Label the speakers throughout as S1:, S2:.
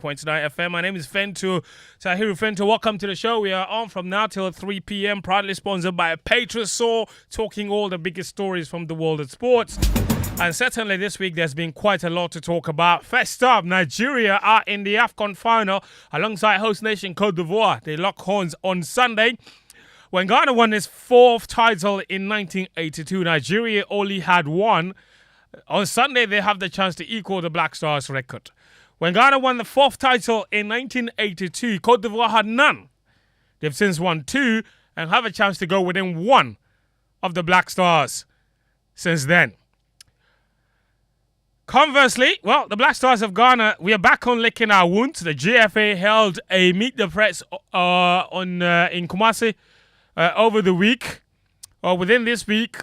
S1: 101.9 FM. My name is Fentuo. Tahiru Fentuo. Welcome to the show. We are on from now till 3 p.m. Proudly sponsored by Saw, talking all the biggest stories from the world of sports. And certainly this week there's been quite a lot to talk about. First up, Nigeria are in the AFCON final alongside host nation Côte d'Ivoire. They lock horns on Sunday. When Ghana won its fourth title in 1982, Nigeria only had one. On Sunday, they have the chance to equal the Black Stars record. When Ghana won the fourth title in 1982, Côte d'Ivoire had none. They've since won two and have a chance to go within one of the Black Stars since then. Conversely, well, the Black Stars of Ghana, we are back on licking our wounds. The GFA held a meet the press in Kumasi over the week, or within this week.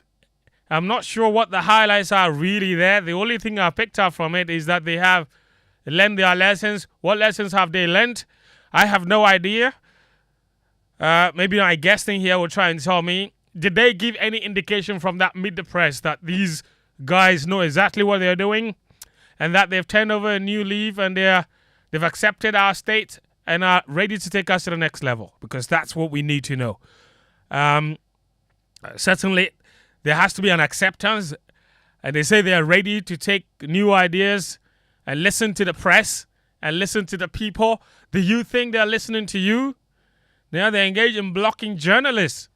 S1: I'm not sure what the highlights are really there. The only thing I picked up from it is that they have learned their lessons. What lessons have they learned? I have no idea. Maybe my guest in here will try and tell me. Did they give any indication from that meet the press that these guys know exactly what they're doing and that they've turned over a new leaf and they've accepted our state and are ready to take us to the next level? Because that's what we need to know. Certainly, there has to be an acceptance, and they say they are ready to take new ideas and listen to the press and listen to the people. Do you think they're listening to you? Now they're engaged in blocking journalists.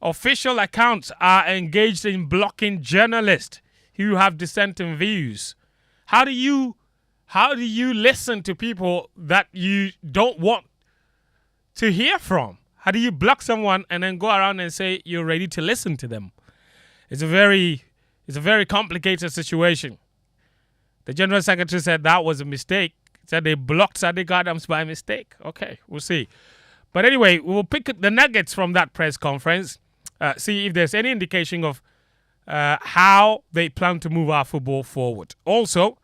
S1: Official accounts are engaged in blocking journalists who have dissenting views. How do you listen to people that you don't want to hear from? How do you block someone and then go around and say you're ready to listen to them? It's a very complicated situation. The General Secretary said that was a mistake. He said they blocked Sadiq Adams by mistake. Okay, we'll see. But anyway, we'll pick the nuggets from that press conference, see if there's any indication of how they plan to move our football forward. Also,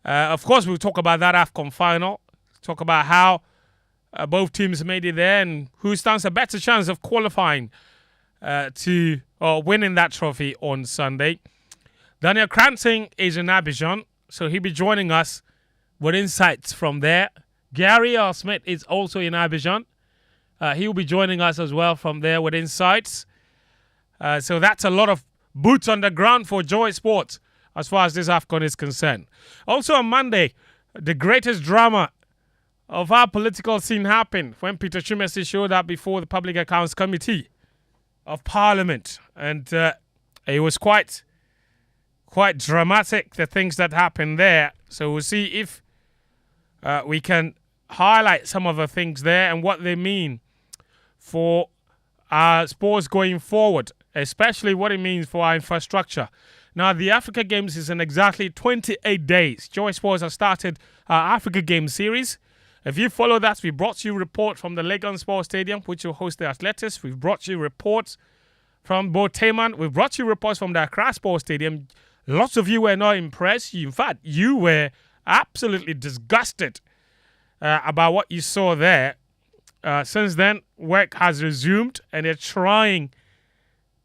S1: of course, we'll talk about that AFCON final, talk about how both teams made it there and who stands a better chance of qualifying to winning that trophy on Sunday. Daniel Koranteng is in Abidjan, so he'll be joining us with insights from there. Gary R. Smith is also in Abidjan. He'll be joining us as well from there with insights. So that's a lot of boots on the ground for Joy Sports as far as this AFCON is concerned. Also on Monday, the greatest drama of our political scene happened when Peter Chumesi showed up before the Public Accounts Committee of Parliament, and it was quite dramatic, the things that happened there. So we'll see if we can highlight some of the things there and what they mean for our sports going forward, especially what it means for our infrastructure. Now, the Africa Games is in exactly 28 days. Joy Sports has started our Africa Games series. If you follow that, we brought you a report from the Legon Sports Stadium, which will host the athletics. We've brought you reports from Boteman. We've brought you reports from the Accra Sports Stadium. Lots of you were not impressed. In fact, you were absolutely disgusted about what you saw there. Since then, work has resumed, and they're trying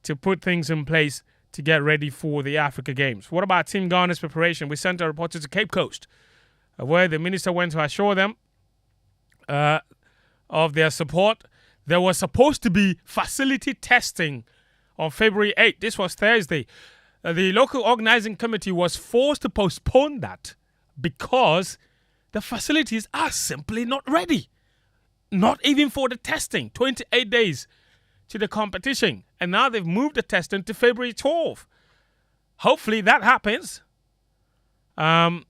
S1: to put things in place to get ready for the Africa Games. What about Team Ghana's preparation? We sent a reporter to Cape Coast, where the minister went to assure them of their support. There was supposed to be facility testing on February 8th. This was Thursday. The local organizing committee was forced to postpone that because the facilities are simply not ready. Not even for the testing. 28 days to the competition. And now they've moved the testing to February 12th. Hopefully that happens. And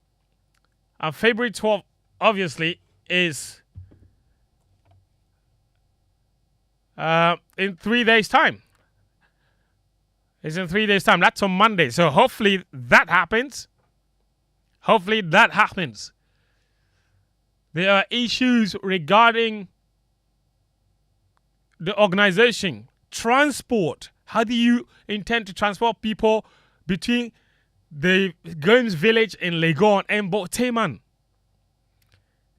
S1: February 12th, obviously, is in 3 days' time. It's in 3 days' time. That's on Monday. So hopefully that happens. There are issues regarding the organization. Transport. How do you intend to transport people between the Games Village in Legon and Boteman?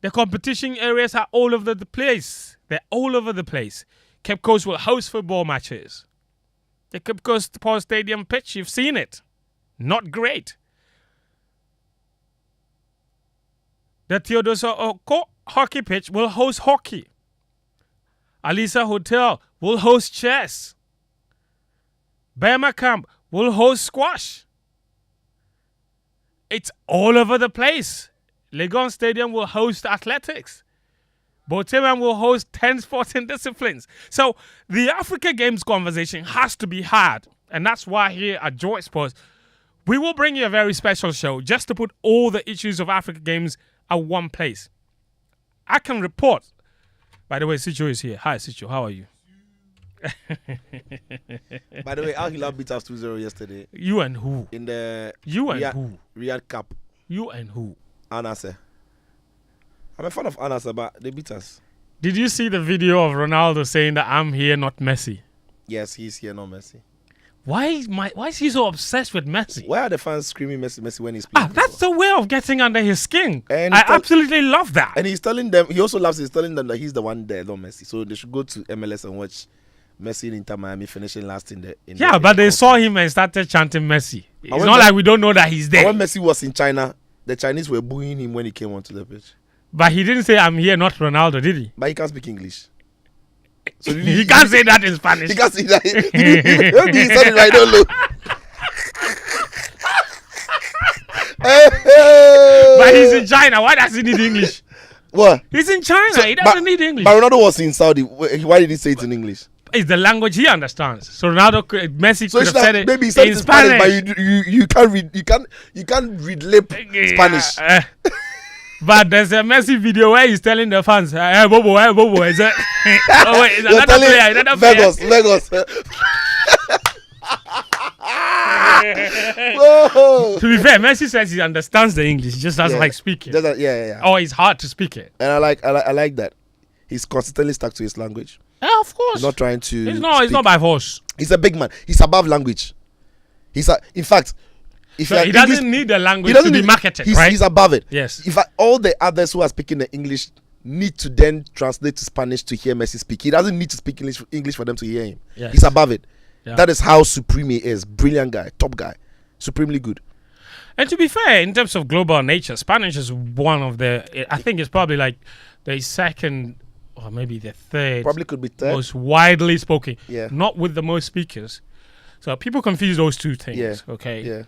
S1: The competition areas are all over the place. They're all over the place. Cape Coast will host football matches. The Cape Coast Sports Stadium pitch, you've seen it. Not great. The Teodosio hockey pitch will host hockey. Alisa Hotel will host chess. Bama Camp will host squash. It's all over the place. Legon Stadium will host athletics. Boteman will host 10 sporting disciplines. So the Africa Games conversation has to be had. And that's why here at Joy Sports, we will bring you a very special show just to put all the issues of Africa Games at one place. I can report. By the way, Sitso is here. Hi, Sitso. How are you?
S2: By the way, Al Hilal beat us 2-0 yesterday.
S1: You and who?
S2: In the
S1: Riyadh
S2: Cup.
S1: You and who?
S2: Anase. I'm a fan of Anase, but they beat us.
S1: Did you see the video of Ronaldo saying that I'm here, not Messi?
S2: Yes, he's here, not Messi.
S1: Why is he so obsessed with Messi?
S2: Why are the fans screaming Messi, Messi when he's playing?
S1: That's the way of getting under his skin. And I absolutely love that.
S2: And he's telling them, he also loves, he's telling them that he's the one there, not Messi. So they should go to MLS and watch Messi in Inter Miami finishing last in the
S1: but they saw him and started chanting Messi. It's not like we don't know that he's there.
S2: When Messi was in China, the Chinese were booing him when he came onto the pitch.
S1: But he didn't say, I'm here, not Ronaldo, did he?
S2: But he can't speak English. So
S1: he can't say that in Spanish.
S2: He can't say that. Maybe he said it right, I don't know.
S1: But he's in China. Why does he need English?
S2: What?
S1: He's in China. He doesn't need English.
S2: But Ronaldo was in Saudi. Why did he say it in English?
S1: It's the language he understands. So Messi could have said it
S2: maybe he said
S1: in
S2: it in
S1: Spanish.
S2: But you can't read. You can't read lip Spanish.
S1: But there's a Messi video where he's telling the fans, "Hey, Bobo, hey, Bobo." Is it? Oh wait, it's another player. Another
S2: Vegas.
S1: To be fair, Messi says he understands the English, he just doesn't like speaking.
S2: Yeah.
S1: Oh, it's hard to speak it.
S2: And I like that. He's consistently stuck to his language.
S1: Yeah, of course.
S2: He's not trying to.
S1: It's not by force.
S2: He's a big man. He's above language. In fact, if
S1: he doesn't need the language to be marketed, right?
S2: He's above it.
S1: Yes.
S2: In fact, all the others who are speaking the English need to then translate to Spanish to hear Messi speak. He doesn't need to speak English for them to hear him. Yes. He's above it. Yeah. That is how supreme he is. Brilliant guy, top guy, supremely good.
S1: And to be fair, in terms of global nature, Spanish is one of the. I think it's probably like the second or maybe the third.
S2: Probably could be third.
S1: Most widely spoken.
S2: Yeah.
S1: Not with the most speakers. So people confuse those two things. Yeah. Okay.
S2: Yeah.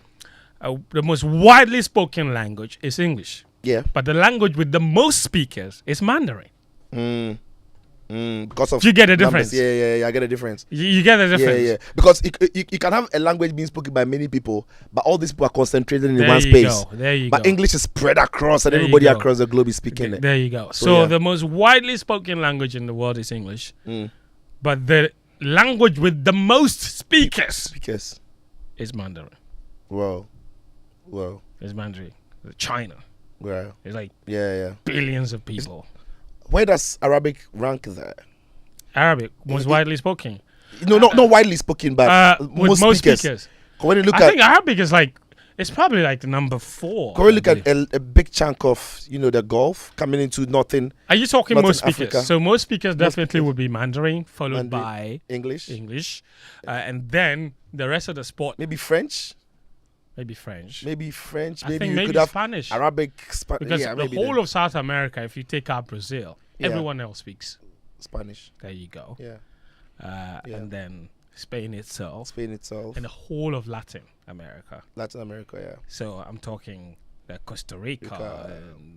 S1: The most widely spoken language is English.
S2: Yeah.
S1: But the language with the most speakers is Mandarin.
S2: Because of
S1: you get a difference.
S2: Yeah. I get a difference.
S1: You get a difference.
S2: Yeah. Because you can have a language being spoken by many people, but all these people are concentrated in one space.
S1: There you
S2: go.
S1: But
S2: English is spread across, and everybody across the globe is speaking it.
S1: There you go. So the most widely spoken language in the world is English. But the language with the most speakers is Mandarin.
S2: Wow.
S1: It's Mandarin. China.
S2: Wow.
S1: It's like
S2: billions
S1: of people.
S2: Where does Arabic rank there?
S1: Arabic most widely spoken.
S2: No, not widely spoken, but
S1: with most speakers.
S2: When you look
S1: I think Arabic is like it's probably like number 4.
S2: Can we look at a big chunk of the Gulf coming into nothing?
S1: Are you talking most speakers?
S2: Africa?
S1: So most speakers definitely would be Mandarin, followed by
S2: English,
S1: and then the rest of the sport.
S2: Maybe French.
S1: Maybe French.
S2: Maybe
S1: you could have
S2: Spanish. Arabic,
S1: because the whole of South America, if you take out Brazil, everyone else speaks
S2: Spanish.
S1: There you go.
S2: Yeah.
S1: And then Spain itself.
S2: And
S1: the whole of Latin America.
S2: Yeah.
S1: So I'm talking Costa Rica,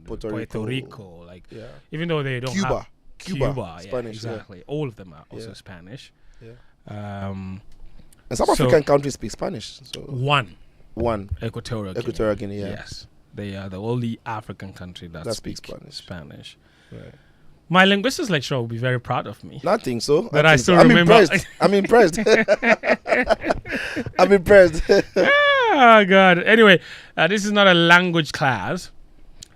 S2: Puerto
S1: Rico. Even though they don't have
S2: Cuba, Spanish.
S1: Exactly. All of them are also Spanish.
S2: Yeah. And some African countries speak Spanish. So One.
S1: Equatorial
S2: Guinea. Yeah.
S1: Yes. They are the only African country that speaks
S2: Spanish. Right.
S1: My linguistics lecturer will be very proud of me.
S2: I think so.
S1: But I still remember.
S2: I'm impressed. I'm impressed.
S1: Oh, God. Anyway, this is not a language class.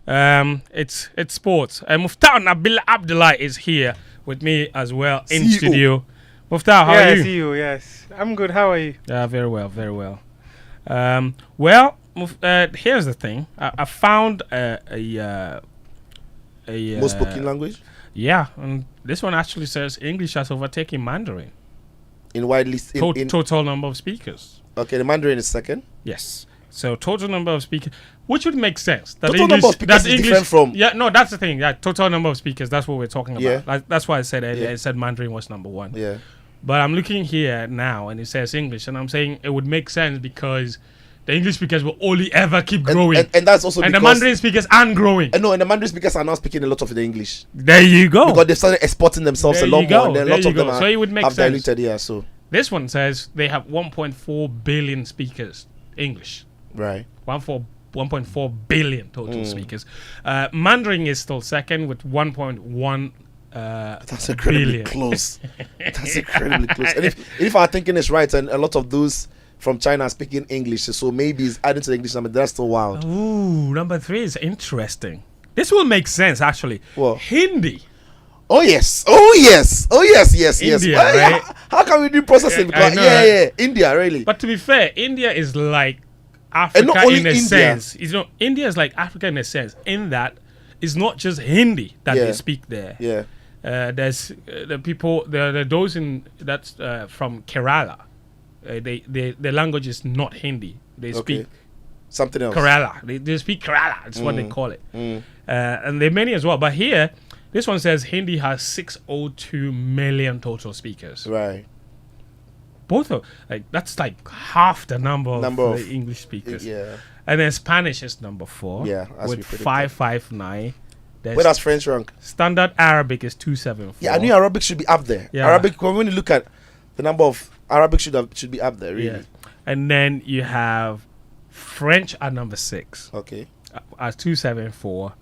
S1: It's sports. Muftawu Nabila Abdullah is here with me as well in
S2: CEO.
S1: studio. Muftawu, how are you?
S3: CEO, yes. I'm good. How are you?
S1: Yeah, very well. Here's the thing. I found a
S2: most spoken language.
S1: Yeah, and this one actually says English has overtaken Mandarin
S2: in widely
S1: total number of speakers.
S2: Okay, the Mandarin is second.
S1: Yes. So total number of speakers. Which would make sense. That
S2: Total number of speakers is different from.
S1: Yeah, no, that's the thing. Yeah, total number of speakers. That's what we're talking about.
S2: Yeah.
S1: That's why I said earlier. I said Mandarin was number one.
S2: Yeah.
S1: But I'm looking here now, and it says English, and I'm saying it would make sense because the English speakers will only ever keep growing,
S2: and that's also
S1: and
S2: because
S1: the Mandarin speakers aren't growing.
S2: And the Mandarin speakers are now speaking a lot of the English.
S1: There you go.
S2: Because they started exporting themselves
S1: There
S2: a lot
S1: you go.
S2: more, and then
S1: There
S2: lots
S1: you
S2: of them
S1: go. So it would make
S2: have
S1: sense.
S2: diluted. Yeah. So
S1: This one says they have 1.4 billion speakers English.
S2: right.
S1: 1.4 billion total speakers. Mandarin is still second with 1.1
S2: That's incredibly
S1: billion.
S2: close. That's incredibly close. And if our thinking is right, and a lot of those from China are speaking English, so maybe it's adding to the English number. That's still wild.
S1: Ooh, number 3 is interesting. This will make sense actually.
S2: What?
S1: Hindi.
S2: Oh yes. Oh yes. Oh yes. Yes. Yes.
S1: India,
S2: Well, yeah,
S1: right?
S2: how can we do processing?
S1: Yeah, I
S2: Because,
S1: know,
S2: yeah.
S1: right?
S2: India, really.
S1: But to be fair, India is like Africa
S2: not only
S1: in a
S2: India.
S1: sense. India is like Africa in a sense, in that it's not just Hindi that
S2: Yeah.
S1: they speak there.
S2: Yeah.
S1: There's the people, the those in that's from Kerala. The language is not Hindi. They speak
S2: Something else.
S1: Kerala. They speak Kerala. That's what they call it. And there are many as well. But here, this one says Hindi has 602 million total speakers.
S2: Right.
S1: Both of that's like half the number of the English speakers.
S2: Yeah.
S1: And then Spanish is number 4.
S2: Yeah, as we
S1: with
S2: predicted.
S1: 559.
S2: Where does French rank?
S1: Standard Arabic is 274.
S2: Yeah, I knew Arabic should be up there.
S1: Yeah.
S2: Arabic, when you look at the number of Arabic, should be up there, really.
S1: Yeah. And then you have French at number 6
S2: Okay.
S1: at 274.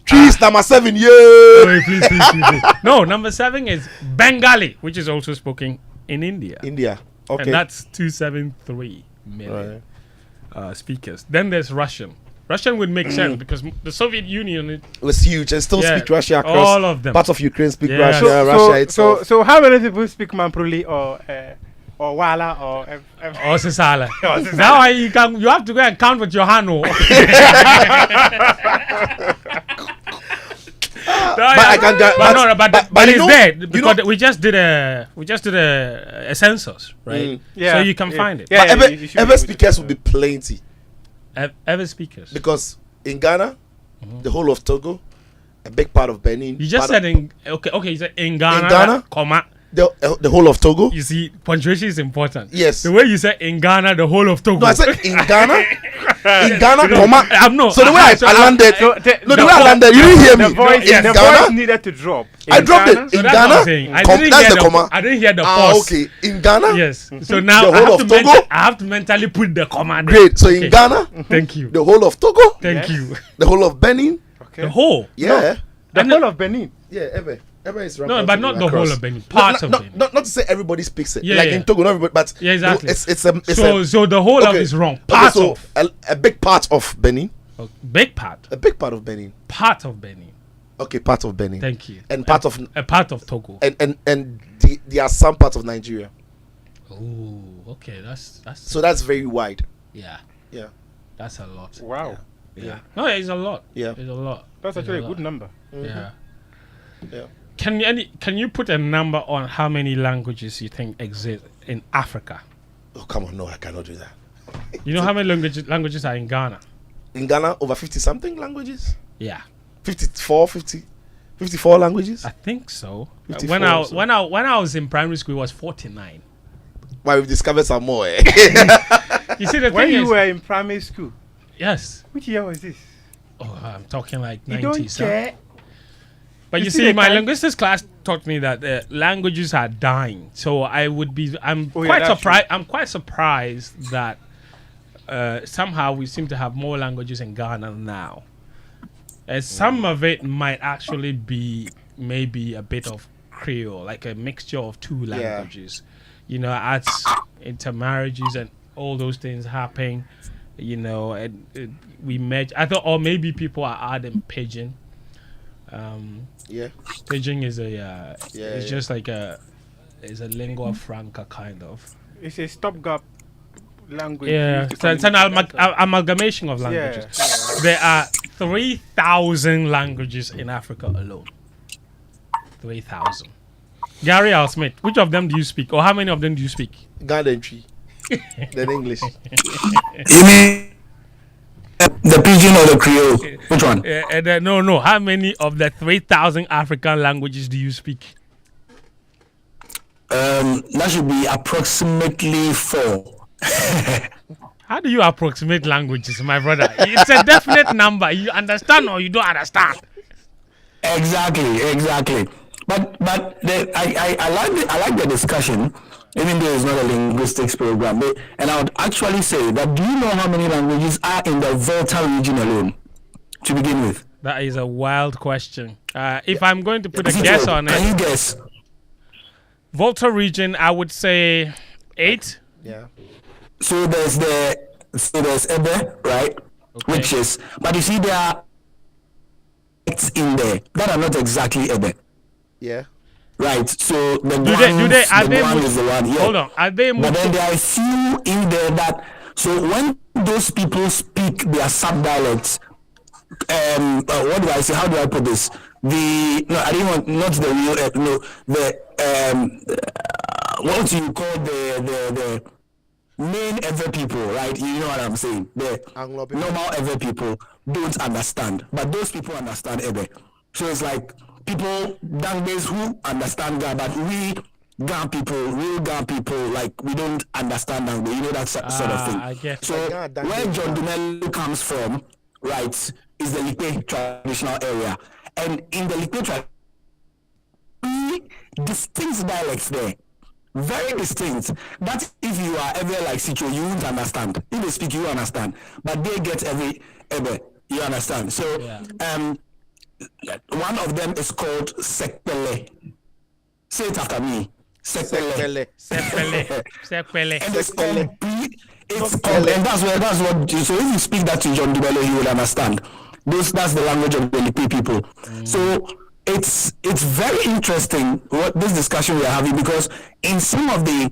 S2: Cheese, number 7, yeah.
S1: Wait, please. No, number 7 is Bengali, which is also spoken in India.
S2: India. Okay.
S1: And that's 273 million speakers. Then there's Russian. Russian would make sense because the Soviet Union.
S2: It was huge, and still speak Russia across
S1: all of them.
S2: Parts of Ukraine speak
S1: Yeah.
S2: Russia. Russia itself.
S3: So how many people speak Manpruli or Wala or
S1: Or Sisala. Now you have to go and count with your hand. But it's there because we just did a census, right?
S3: Yeah.
S1: So you can find it.
S3: Yeah.
S2: But
S3: you should be
S2: ever
S3: able to
S2: speakers
S3: do
S2: will be plenty
S1: Ever speakers.
S2: because in Ghana, the whole of Togo, a big part of Benin.
S1: You just said okay. You said in Ghana,
S2: Ghana?
S1: comma.
S2: the whole of Togo.
S1: You see, punctuation is important.
S2: Yes.
S1: The way you said in Ghana, the whole of Togo.
S2: No, I said in Ghana. In Ghana, comma.
S1: I'm not.
S2: So the way I landed, the way I landed, you didn't hear me.
S3: The voice,
S2: In
S3: the
S2: Ghana,
S3: voice needed to drop.
S2: I dropped it.
S1: So
S2: In
S1: that's what I'm
S2: Ghana,
S1: saying. I
S2: that's the comma.
S1: I didn't hear the pause.
S2: Okay. In Ghana,
S1: Yes. So now
S2: The whole of Togo?
S1: I have to mentally put the comma there.
S2: great. So
S1: Okay.
S2: in Ghana,
S1: Thank you.
S2: the whole of Togo,
S1: Thank
S3: Yes.
S1: you.
S2: the whole of Benin.
S3: Okay.
S1: The whole.
S2: Yeah.
S3: The whole of Benin.
S2: Yeah, ever is
S1: No, but not the whole of Benin. Parts of Benin.
S2: Not to say everybody speaks it.
S1: Yeah,
S2: like
S1: yeah.
S2: in Togo, not everybody, but
S1: Yeah, exactly.
S2: it's
S1: So the whole of
S2: okay.
S1: is wrong.
S2: Okay,
S1: Part
S2: so
S1: of.
S2: a big part of Benin.
S1: Big part.
S2: A big part of Benin.
S1: Part of Benin.
S2: Okay, part of Benin.
S1: Thank you.
S2: And part of
S1: A part of Togo.
S2: and there are some parts of Nigeria.
S1: Oh, okay. That's
S2: So that's very wide.
S1: yeah.
S2: Yeah.
S1: That's a lot.
S3: Wow.
S1: Yeah. No, it's a lot.
S2: Yeah.
S1: It's a lot.
S3: That's
S1: It's
S3: actually a
S1: lot.
S3: good number.
S1: Yeah.
S2: Yeah.
S1: Can you put a number on how many languages you think exist in Africa?
S2: Oh, come on. No, I cannot do that.
S1: You know how many languages are in Ghana?
S2: In Ghana, over 50 something languages?
S1: Yeah.
S2: 54 languages?
S1: I think so.
S2: 54
S1: When I
S2: or so.
S1: when I was in primary school, it was 49.
S2: Why we've discovered some more. Eh?
S1: You see, the
S3: When
S1: thing
S3: you
S1: is,
S3: were in primary school,
S1: yes.
S3: which year was this?
S1: Oh, I'm talking like
S3: You
S1: 90s.
S3: don't
S1: huh?
S3: care.
S1: But
S3: You
S1: you
S3: see
S1: see,
S3: the
S1: my
S3: kind-
S1: linguistics class taught me that languages are dying. So I'm
S3: Oh, yeah,
S1: quite
S3: that's
S1: surprised. I'm quite surprised that somehow we seem to have more languages in Ghana now. And some of it might actually be maybe a bit of Creole, like a mixture of two languages. You know, as intermarriages and all those things happen. You know, and we met. I thought, or maybe people are adding Pidgin.
S2: Yeah.
S1: Pidgin is it's
S2: yeah.
S1: just like it's a lingua franca kind of.
S3: It's a stopgap language.
S1: Yeah,
S3: used to
S1: it's an
S3: communicate.
S1: amalgamation of languages.
S3: Yeah.
S1: There are 3,000 languages in Africa alone. 3,000. Gary Al Smith, which of them do you speak, or how many of them do you speak?
S2: Ghanaian tree. Then English.
S4: You mean The Pidgin or the Creole? Which one?
S1: No. How many of the 3,000 African languages do you speak?
S4: That should be approximately 4.
S1: How do you approximate languages, my brother? It's a definite number. You understand or you don't understand?
S4: Exactly. But I like the discussion, even though it's not a linguistics program. And I would actually say that, do you know how many languages are in the Volta region alone, to begin with?
S1: That is a wild question. If I'm going to put a guess on it,
S4: can you guess?
S1: Volta region, I would say 8.
S2: Yeah.
S4: So there's Ebe, right? Okay. Which is, but you see there are it's in there that are not exactly Ebe.
S2: Yeah.
S4: Right. So the
S1: Guan
S4: is the one. Yeah.
S1: Hold on. Are they?
S4: But then there are a few in there that. So when those people speak their sub-dialects, what do I say? How do I put this? I didn't want not the real what do you call the main Ever people, right? You know what I'm saying? The normal Ever people don't understand, but those people understand Ever. So it's like people Dangbes who understand Ga, but we Ga people, real Ga people, like we don't understand Dangbe. You know that sort of thing.
S1: I guess.
S4: So where John Dumelo comes from, right, is the Likpe traditional area. And in the Likpe tradition, distinct dialects there. Very distinct. That if you are ever like Sitso, you won't understand. If they speak, you understand. But they get ever, you understand. So one of them is called Sekpele. Say it after me. Sekpele.
S1: Sekpele.
S4: And it's complete. And that's what. So if you speak that to John Dumelo, he will understand. That's the language of the Lipi people. So it's very interesting what this discussion we are having, because in some of the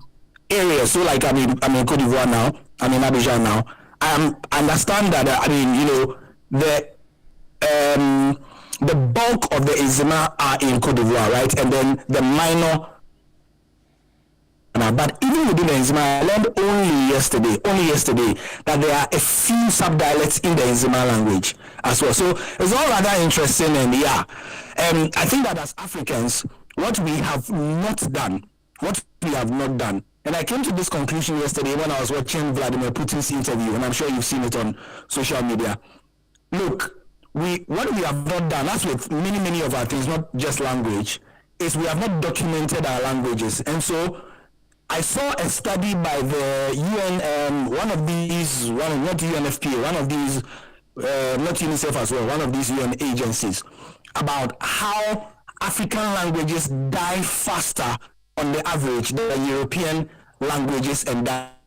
S4: areas, so like I'm in Cote d'Ivoire now, I'm in Abidjan now. I understand that the bulk of the Ezima are in Cote d'Ivoire, right? And then the minor. But even within the Ezima, I learned only yesterday, that there are a few sub-dialects in the Ezima language as well. So it's all rather interesting, and I think that as Africans, what we have not done, and I came to this conclusion yesterday when I was watching Vladimir Putin's interview, and I'm sure you've seen it on social media. Look, what we have not done, as with many of our things, not just language, is we have not documented our languages. And so I saw a study by the UN, not UNFPA, one of these, not UNICEF as well, one of these UN agencies, about how African languages die faster on the average than European languages, and that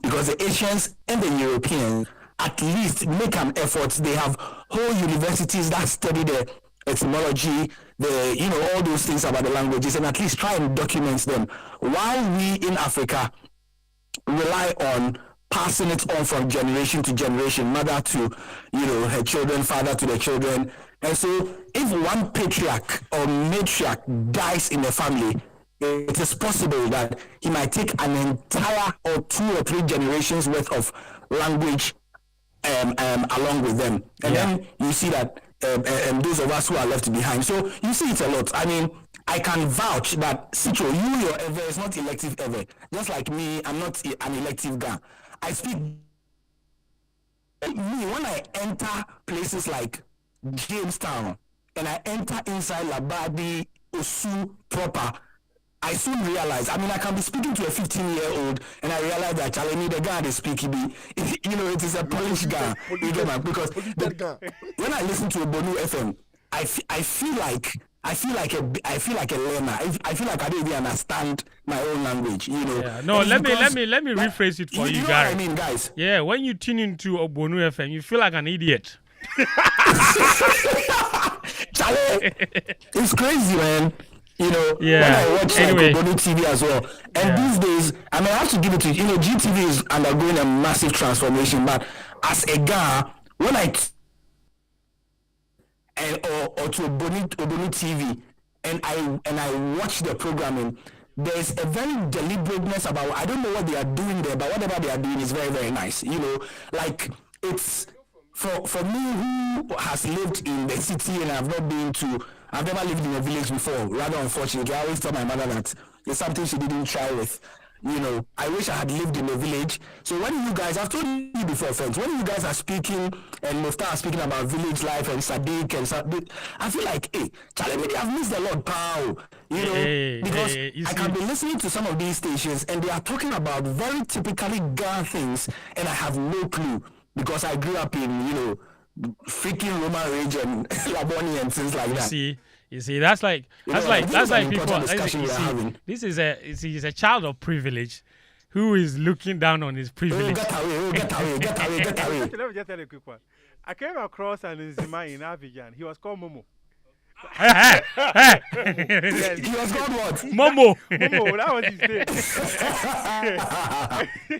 S4: because the Asians and the Europeans at least make an effort. They have whole universities that study the etymology, all those things about the languages, and at least try and document them, while we in Africa rely on passing it on from generation to generation, mother to her children, father to their children. And so if one patriarch or matriarch dies in a family, it is possible that he might take an entire or 2 or 3 generations worth of language along with them. And then you see that those of us who are left behind. So you see it a lot. I mean, I can vouch that Sitso, your ever is not elective ever. Just like me, I'm not an elective guy. I speak. Me, when I enter places like Jamestown and I enter inside Labadi, Osu proper, I soon realize, I can be speaking to a 15-year-old and I realize that Charlie, the guy they speak, it is a Polish guy. Because when I listen to Bonu FM, I feel like a learner. I feel like I don't even understand my own language.
S1: Yeah. No, let me rephrase it for you
S4: know
S1: guys.
S4: What I mean, guys.
S1: Yeah, when you tune into Bonu FM, you feel like an idiot.
S4: Charlie, it's crazy, man. When I watch Bonu TV as well. And these days, I have to give it to you. GTV is undergoing a massive transformation. But as a guy, when I or to Bonu TV and I watch the programming, there's a very deliberateness about. I don't know what they are doing there, but whatever they are doing is very, very nice. Like it's for me who has lived in the city and I've never lived in a village before. Rather unfortunately, I always tell my mother that it's something she didn't try with. I wish I had lived in a village. So when you guys, I've told you before, friends, when you guys are speaking and Muftawu are speaking about village life and Sadiq and Sadiq, I feel like, hey, Charlie, I've missed a lot, pal. Because I can be listening to some of these stations and they are talking about very typically Ghana things and I have no clue because I grew up in, freaking Roman Rage and Laboni and things like that.
S1: You see, that's like people. This is a child of privilege, who is looking down on his privilege.
S4: Get away.
S3: Let me just tell you a quick one. I came across an Enzima in Abidjan. He was called Momo.
S1: Yes.
S4: He was called what?
S1: Momo.
S3: Momo, that was his name.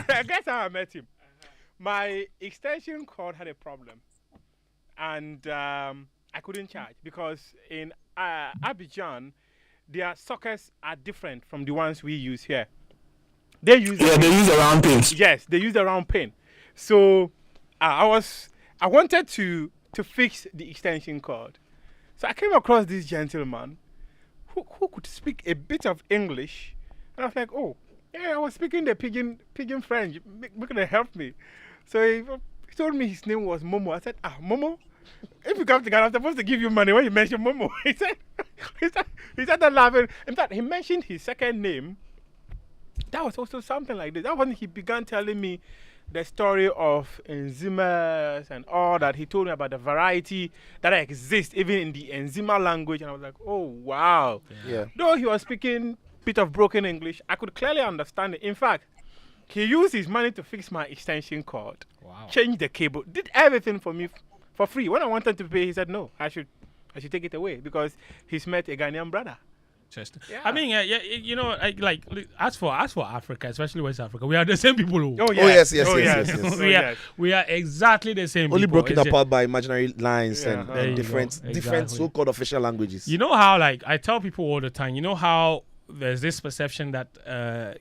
S3: I guess how I met him. My extension cord had a problem, and I couldn't charge because in Abidjan, their sockets are different from the ones we use here. They use
S4: a round pin.
S3: Yes, they use a round pin. So I wanted to fix the extension cord. So I came across this gentleman who could speak a bit of English, and I was like, oh, yeah, I was speaking the pidgin French. Make it help me. So he told me his name was Momo. I said, Momo? If you come to Ghana, I'm supposed to give you money when you mention Momo. He started laughing. In fact, he mentioned his second name. That was also something like this. That when he began telling me the story of enzymes and all that. He told me about the variety that exists even in the Enzima language. And I was like, oh, wow.
S2: Yeah.
S3: Though he was speaking a bit of broken English, I could clearly understand it. In fact, he used his money to fix my extension cord, change the cable, did everything for me for free. When I wanted to pay, he said, no, I should take it away because he's met a Ghanaian brother.
S1: Yeah. I mean, as for Africa, especially West Africa, we are the same people.
S3: Oh yes.
S1: We are exactly the same.
S2: Only
S1: people.
S2: broken apart by imaginary lines and different so-called official languages.
S1: You know how, I tell people all the time. You know how there's this perception that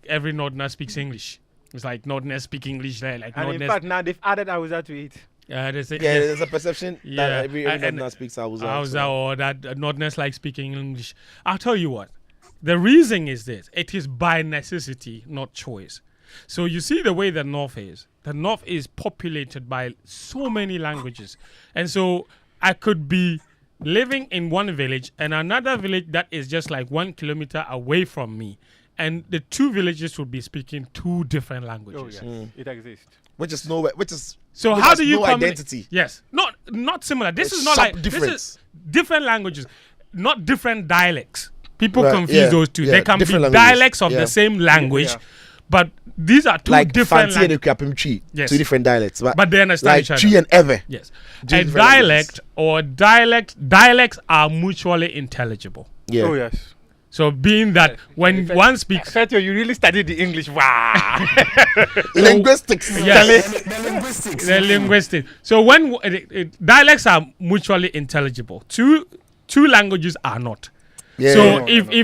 S1: every Northerner speaks English. It's like Northerners speak English there.
S3: And in fact, now they've added Hausa to it.
S2: There's a perception that every Northerner speaks Hausa.
S1: Or that Northerners like speaking English. I'll tell you what. The reason is this. It is by necessity, not choice. So you see the way the North is. The North is populated by so many languages. And so I could be living in one village and another village that is just like 1 kilometer away from me. And the two villages would be speaking two different languages.
S3: Oh, yes. It exists.
S1: So how do you
S2: identity?
S1: Yes, not similar. This is not like
S2: difference.
S1: This is different languages, not different dialects. People confuse those two. They can be dialects of the same language, but these are two different languages.
S2: Two different dialects, but
S1: they understand each other.
S2: Chi and Ewe.
S1: Yes, a dialect or dialects are mutually intelligible.
S2: Yeah.
S3: Oh yes.
S1: So being that when one speaks...
S3: Fentuo, you really studied the English. Wow.
S2: Linguistics.
S1: Yes.
S4: The
S1: linguistics. So when dialects are mutually intelligible, two languages are not.
S2: Yeah.
S1: So if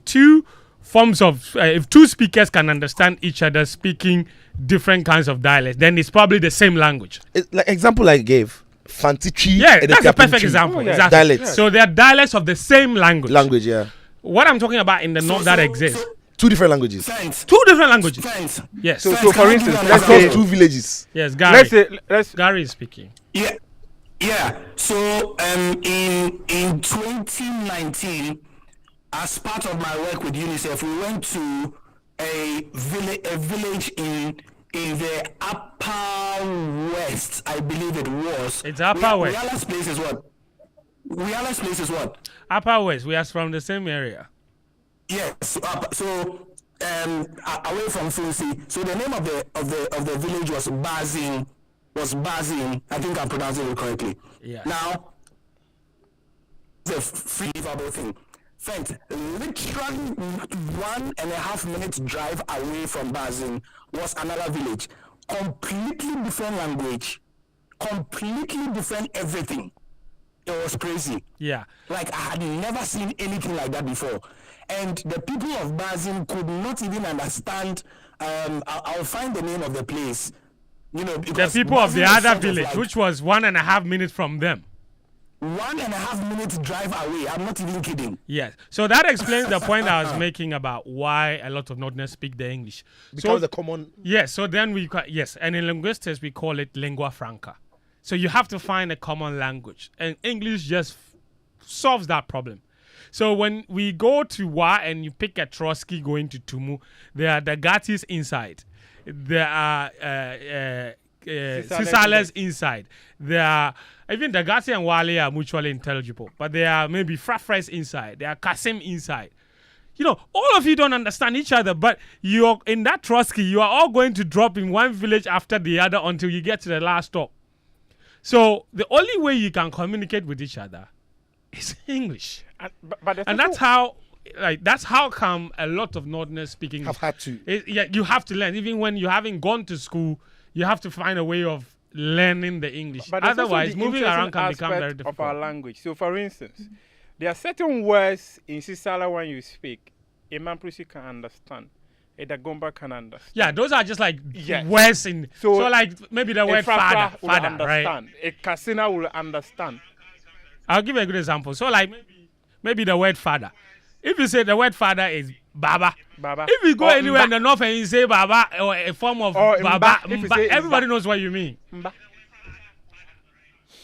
S1: two forms of if two speakers can understand each other speaking different kinds of dialects, then it's probably the same language.
S2: Like example I gave. Fantichi.
S1: That's a perfect example. Exactly.
S2: Dialects.
S1: So they are dialects of the same language.
S2: Yeah.
S1: What I'm talking about in the North that exists.
S2: Two different languages.
S1: Two different languges. Yes.
S3: So for instance,
S2: let's say two villages.
S1: Yes, Gary.
S3: Gary
S1: is speaking.
S4: Yeah. So in 2019, as part of my work with UNICEF, we went to a village in the Upper West, I believe it was.
S1: It's Upper West.
S4: Wiala's place is what?
S1: Upper West. We are from the same area.
S4: Yes. So away from Funsi. So the name of the village was Bazin. I think I'm pronouncing it correctly.
S1: Yeah.
S4: Now, the free verbal thing. Fent, literally 1.5 minutes drive away from Bazin was another village. Completely different language, completely different everything. It was crazy.
S1: Yeah.
S4: Like I had never seen anything like that before. And the people of Bazin could not even understand I'll find the name of the place. You know,
S1: the people of the other village, which was 1.5 minutes from them.
S4: 1.5 minutes drive away. I'm not even kidding.
S1: Yes. So that explains the point I was making about why a lot of Northerners speak the English.
S2: Because the common.
S1: Yes. So then and in linguistics we call it lingua franca. So you have to find a common language, and English just solves that problem. So when we go to Wa and you pick a Trotsky going to Tumu, there are the Gatis inside. There are Sisales inside. There are even the Gati and Wale are mutually intelligible, but there are maybe Frafres inside. There are Kasim inside. You know, all of you don't understand each other, but you're in that Trotsky, you are all going to drop in one village after the other until you get to the last stop. So the only way you can communicate with each other is English. And that's how come a lot of Northerners speaking
S2: have had to.
S1: You have to learn. Even when you haven't gone to school, you have to find a way of learning the English.
S3: But
S1: otherwise, moving around can become very difficult.
S3: Of our language. So, for instance, there are certain words in Sisala when you speak, a Mamprusi can understand, a Dagomba can understand.
S1: Yeah, those are just like words in. So like maybe the word father, right?
S3: A Kasina will understand.
S1: I'll give you a good example. So like maybe the word father. If you say the word father is Baba. If you go anywhere in the north and you say Baba or a form of Baba, everybody knows what you mean.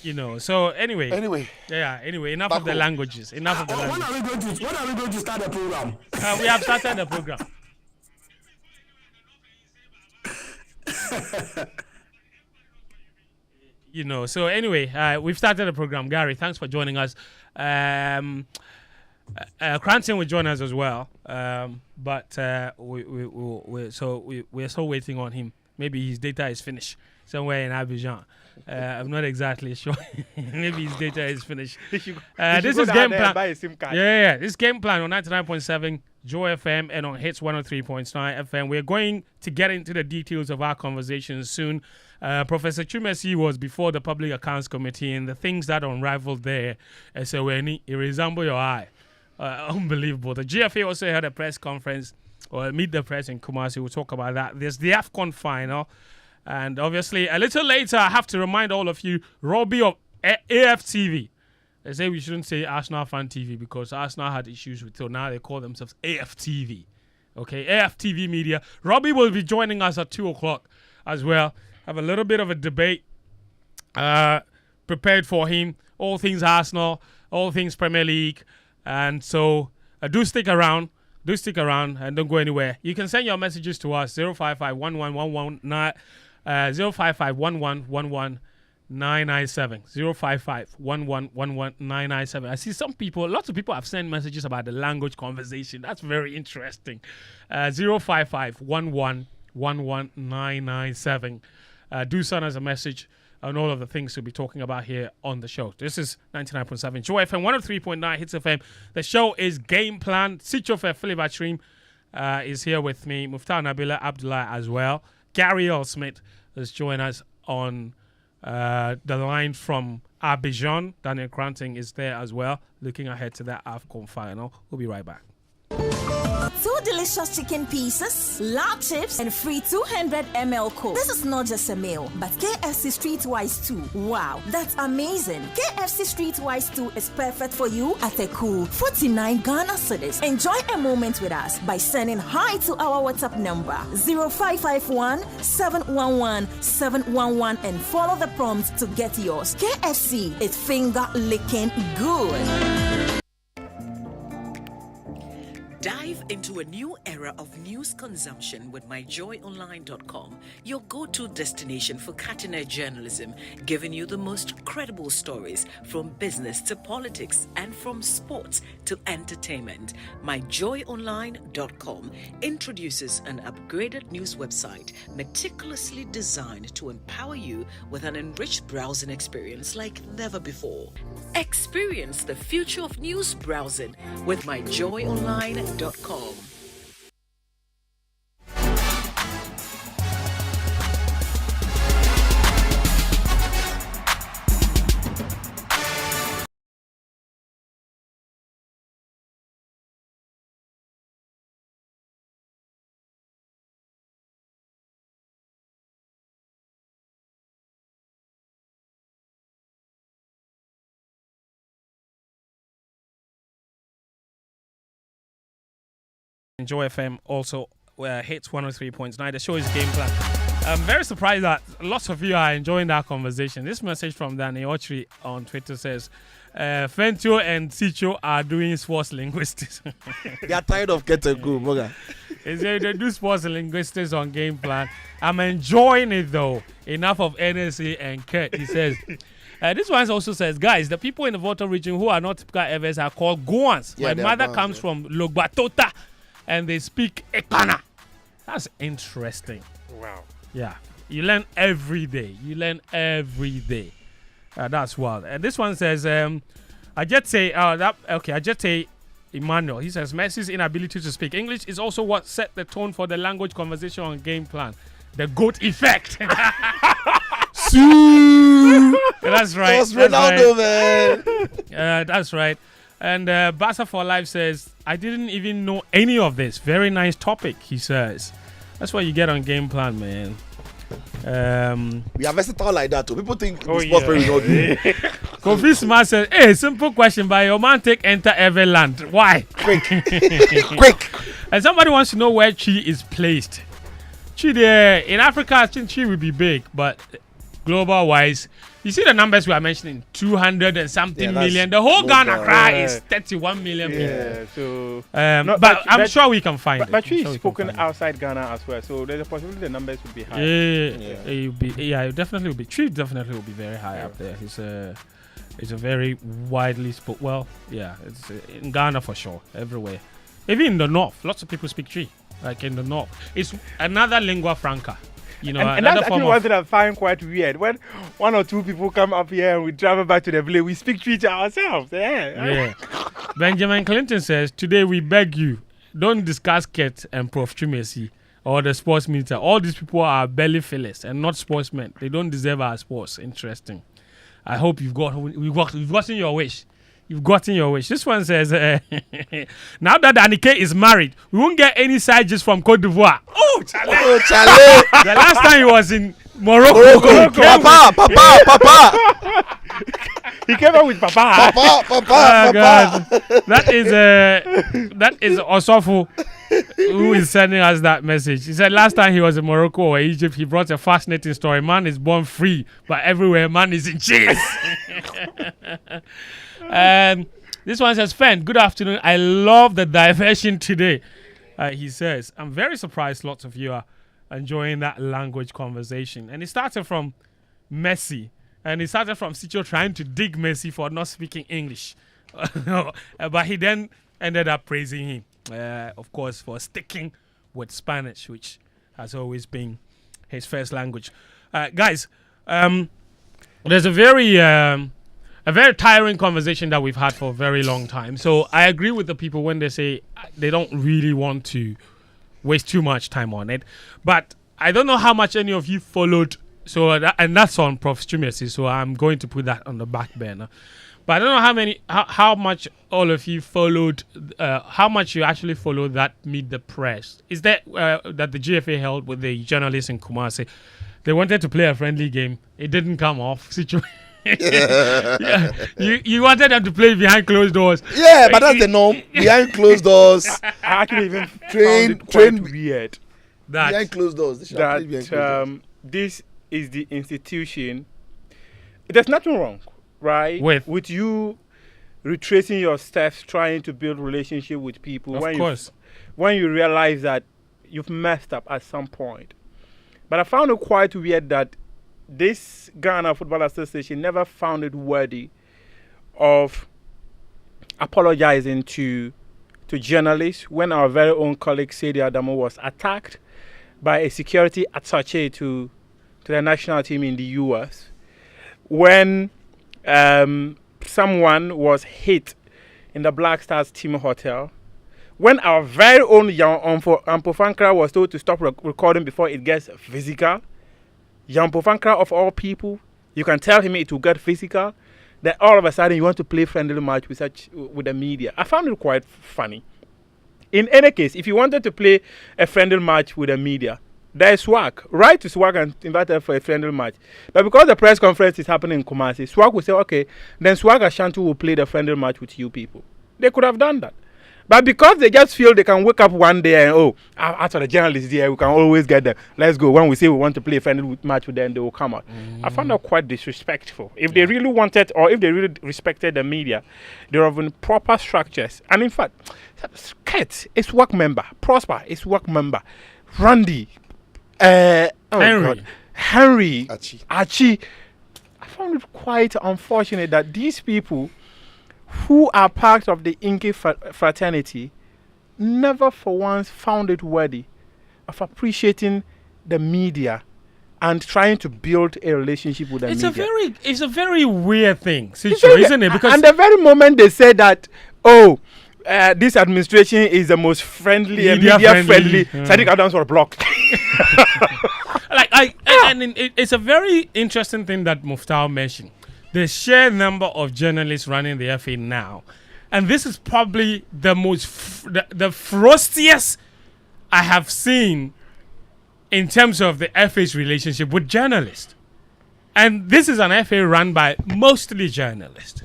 S1: You know, so anyway. Enough of the languages. Enough of the languages.
S4: When are we going to start the program?
S1: We have started the program. You know, so anyway, we've started the program. Gary, thanks for joining us. Koranteng will join us as well, but we're still waiting on him. Maybe his data is finished somewhere in Abidjan. I'm not exactly sure. Maybe his data is finished. This is game plan. Yeah, this game plan on 99.7 Joy FM and on Hits 103.9 FM. We're going to get into the details of our conversation soon. Professor Chumesi was before the Public Accounts Committee, and the things that unraveled there, so it resemble your eye. Unbelievable. The GFA also had a press conference, or Meet the Press in Kumasi. We'll talk about that. There's the AFCON final. And obviously, a little later, I have to remind all of you, Robbie of AFTV. They say we shouldn't say Arsenal Fan TV because Arsenal had issues with it, so now they call themselves AFTV. Okay, AFTV Media. Robbie will be joining us at 2 o'clock as well. Have a little bit of a debate prepared for him. All things Arsenal, all things Premier League. And so do stick around. Do stick around and don't go anywhere. You can send your messages to us 055-1111-997 055-1111-997. I see lots of people have sent messages about the language conversation. That's very interesting. 055-1111-997. Do send us a message on all of the things we'll be talking about here on the show. This is 99.7 Joy FM, 103.9 Hits FM. The show is Game Plan. Sitso for Philip Atsirim is here with me. Muftawu, Nabila, Abdullah as well. Gary L. Smith is joining us on the line from Abidjan. Daniel Koranteng is there as well, looking ahead to that AFCON final. We'll be right back.
S5: 2 delicious chicken pieces, lard chips, and free 200 ml Coke. This is not just a meal, but KFC Streetwise 2. Wow, that's amazing. KFC Streetwise 2 is perfect for you at a cool 49 Ghana cedis. Enjoy a moment with us by sending hi to our WhatsApp number 0551-711-711 and follow the prompts to get yours. KFC is finger licking good.
S6: Dive into a new era of news consumption with myjoyonline.com, your go-to destination for cutting-edge journalism, giving you the most credible stories from business to politics and from sports to entertainment. Myjoyonline.com introduces an upgraded news website meticulously designed to empower you with an enriched browsing experience like never before. Experience the future of news browsing with myjoyonline.com.
S1: Joy FM also hits 103.9. The show is Game Plan. I'm very surprised that lots of you are enjoying that conversation. This message from Danny Ochri on Twitter says, Fentuo and Sitso are doing sports linguistics.
S2: They are tired of get a go, Moga.
S1: They do sports linguistics on Game Plan. I'm enjoying it though. Enough of NSA and Kurt, he says. This one also says, guys, the people in the Volta region who are not typical Evers are called Goans.
S2: Yeah,
S1: My mother comes from Logbatota and they speak Ekana. That's interesting.
S3: Wow.
S1: Yeah. You learn every day. That's wild. And this one says, I just say Emmanuel. He says, Messi's inability to speak English is also what set the tone for the language conversation on Game Plan. The GOAT effect. That's right.
S2: That's Ronaldo,
S1: man. That's right. And Basa for Life says, I didn't even know any of this. Very nice topic, he says. That's what you get on Game Plan, man.
S2: We are versatile like that too. People think the sports player is not good.
S1: Kofi Smart says, hey, simple question, but your man take enter Everland. Why?
S2: Quick. Quick.
S1: And somebody wants to know where Chi is placed. Chi there, in Africa, I think Chi will be big, but global wise, you see the numbers we are mentioning, 200 and something million. The whole Ghana cry is 31 million people.
S3: So
S1: but I'm sure we can find it.
S3: But Chi is spoken outside Ghana as well, so there's a possibility the numbers would be high.
S1: It definitely will be. Chi definitely will be very high up there. It's a very widely spoken. Well, yeah, it's in Ghana for sure, everywhere. Even in the north, lots of people speak Chi. Like in the north, it's another lingua franca. You know,
S3: and that's actually one thing I find quite weird. When one or two people come up here and we travel back to the village, we speak to ourselves. Yeah.
S1: Benjamin Clinton says, today we beg you, don't discuss Kurt and Prof. Chumesi or the sports meter. All these people are belly fillers and not sportsmen. They don't deserve our sports. Interesting. I hope you've gotten your wish. You've gotten your wish. This one says, now that Anike is married, we won't get any side gist from Cote d'Ivoire. Oh, Chale. The last time he was in Morocco.
S2: Papa.
S3: He came out with Papa.
S2: Papa.
S1: That is Osofu who is sending us that message. He said last time he was in Morocco or Egypt, he brought a fascinating story. Man is born free, but everywhere man is in chains. This one says, Fen, good afternoon. I love the diversion today. He says, I'm very surprised lots of you are enjoying that language conversation. And it started from Messi. And it started from Sitso trying to dig Messi for not speaking English. But he then ended up praising him, of course, for sticking with Spanish, which has always been his first language. Guys, there's a very tiring conversation that we've had for a very long time. So I agree with the people when they say they don't really want to waste too much time on it. But I don't know how much any of you followed. And that's on Prof. Chumesi, so I'm going to put that on the back burner. But I don't know how much all of you followed, how much you actually followed that Meet the Press. Is that that the GFA held with the journalists in Kumasi? They wanted to play a friendly game. It didn't come off. Yeah. You wanted them to play behind closed doors.
S2: Yeah, but that's the norm. Behind closed doors.
S3: I actually even
S2: train
S3: weird.
S2: Behind closed doors.
S3: This is the institution. There's nothing wrong, right? With you retracing your steps, trying to build relationship with people.
S1: Of course.
S3: When you realize that you've messed up at some point. But I found it quite weird that this Ghana Football Association never found it worthy of apologizing to journalists when our very own colleague Sadi Adamo was attacked by a security attaché to the national team in the US, when someone was hit in the Black Stars team hotel, when our very own young Ampofankra was told to stop recording before it gets physical. Young Pofankra of all people, you can tell him it will get physical. Then all of a sudden you want to play friendly match with the media. I found it quite funny. In any case, if you wanted to play a friendly match with the media, there is SWAG. Write to SWAG and invite them for a friendly match. But because the press conference is happening in Kumasi, SWAG will say, okay, then SWAG Ashanti will play the friendly match with you people. They could have done that. But because they just feel they can wake up one day and after the journalists here, we can always get them. Let's go. When we say we want to play a friendly match with them, they will come out. I found that quite disrespectful. If they really wanted, or if they really respected the media, there have been proper structures. And in fact, Kurt is work member, Prosper is work member, Randy, Henry, Archie. I found it quite unfortunate that these people who are part of the Inky fraternity never for once found it worthy of appreciating the media and trying to build a relationship with the media.
S1: It's a very weird thing, Sitso, isn't it? Because
S3: and the very moment they said that, this administration is the most friendly and media friendly, Sadiq Adams were blocked.
S1: It's a very interesting thing that Muftawu mentioned. The sheer number of journalists running the FA now, and this is probably the most the frostiest I have seen in terms of the FA's relationship with journalists. And this is an FA run by mostly journalists.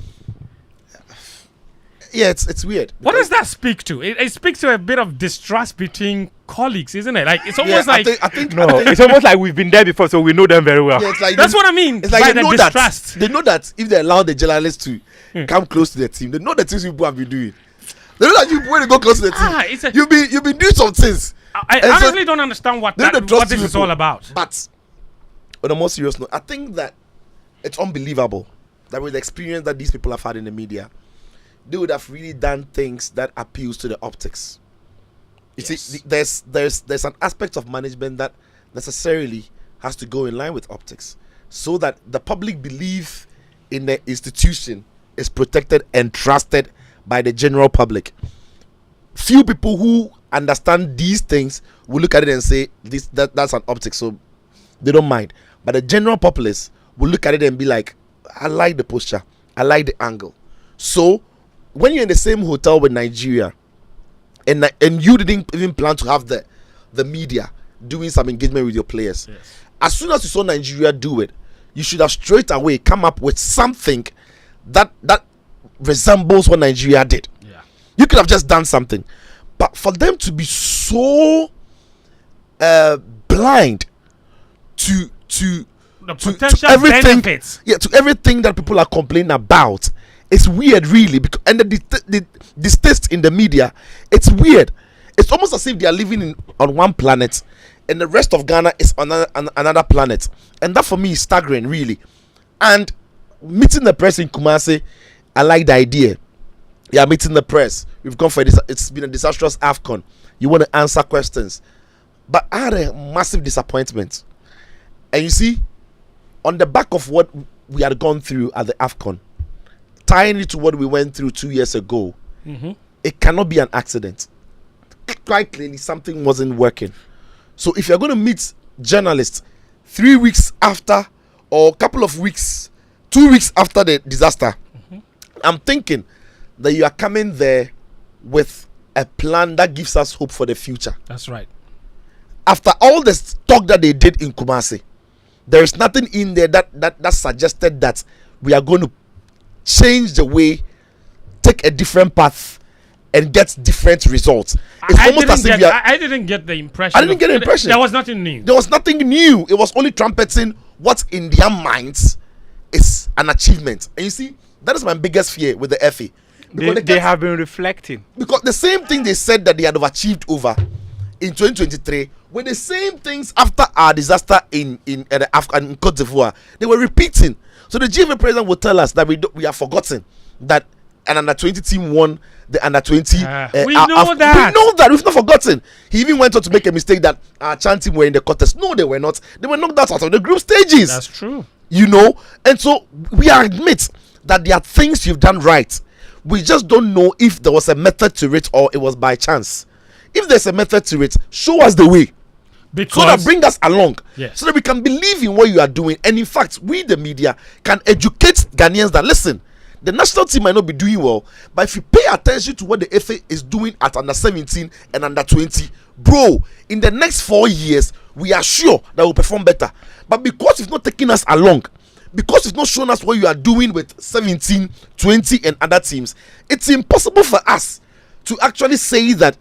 S2: Yeah, it's weird.
S1: What does that speak to? It speaks to a bit of distrust between colleagues, isn't it? Like it's almost like
S3: it's almost like we've been there before, so we know them very well.
S2: Yeah, it's like
S1: that's what I mean.
S2: It's like
S1: by
S2: they
S1: the
S2: know
S1: distrust.
S2: They know that if they allow the journalists to come close to the team, they know the things people have been doing. They know that when they go close to the team, you've been doing some things.
S1: I honestly don't understand what this is all about.
S2: But on a more serious note, I think that it's unbelievable that with the experience that these people have had in the media, they would have really done things that appeals to the optics. You see, there's an aspect of management that necessarily has to go in line with optics, so that the public belief in the institution is protected and trusted by the general public. Few people who understand these things will look at it and say that's an optics, so they don't mind. But the general populace will look at it and be like, I like the posture, I like the angle. So when you're in the same hotel with Nigeria, and you didn't even plan to have the media doing some engagement with your players, as soon as you saw Nigeria do it, you should have straight away come up with something that resembles what Nigeria did. You could have just done something, but for them to be so blind to everything, to everything that people are complaining about. It's weird, really, because and the distaste in the media, it's weird. It's almost as if they are living on one planet, and the rest of Ghana is on another planet, and that for me is staggering, really. And meeting the press in Kumasi, I like the idea. Yeah, meeting the press. We've gone for this. It's been a disastrous AFCON. You want to answer questions, but I had a massive disappointment. And you see, on the back of what we had gone through at the AFCON, tying it to what we went through 2 years ago, it cannot be an accident. Quite clearly, something wasn't working. So if you're going to meet journalists 3 weeks after, or a couple of weeks, 2 weeks after the disaster, I'm thinking that you are coming there with a plan that gives us hope for the future.
S1: That's right.
S2: After all the talk that they did in Kumasi, there is nothing in there that suggested that we are going to change the way, take a different path, and get different results. It's almost as if
S1: I didn't get the impression.
S2: I didn't get the impression.
S1: There was nothing new.
S2: There was nothing new. It was only trumpeting what in their minds is an achievement. And you see, that is my biggest fear with the FA.
S3: They have been reflecting.
S2: Because the same thing they said that they had achieved over in 2023 were the same things after our disaster in Côte d'Ivoire. They were repeating. So the GFA president will tell us that we have forgotten that an under-20 team won the under-20.
S1: We know that.
S2: We know that. We've not forgotten. He even went on to make a mistake that our Chan team were in the contest. No, they were not. They were knocked out of the group stages.
S1: That's true.
S2: You know? And so we admit that there are things you've done right. We just don't know if there was a method to it or it was by chance. If there's a method to it, show us the way. So that bring us along, so that we can believe in what you are doing. And in fact, we the media can educate Ghanaians that listen, the national team might not be doing well, but if you pay attention to what the FA is doing at under 17 and under 20, bro, in the next 4 years we are sure that we'll perform better. But because you've not taken us along, because you've not shown us what you are doing with 17, 20 and other teams, it's impossible for us to actually say that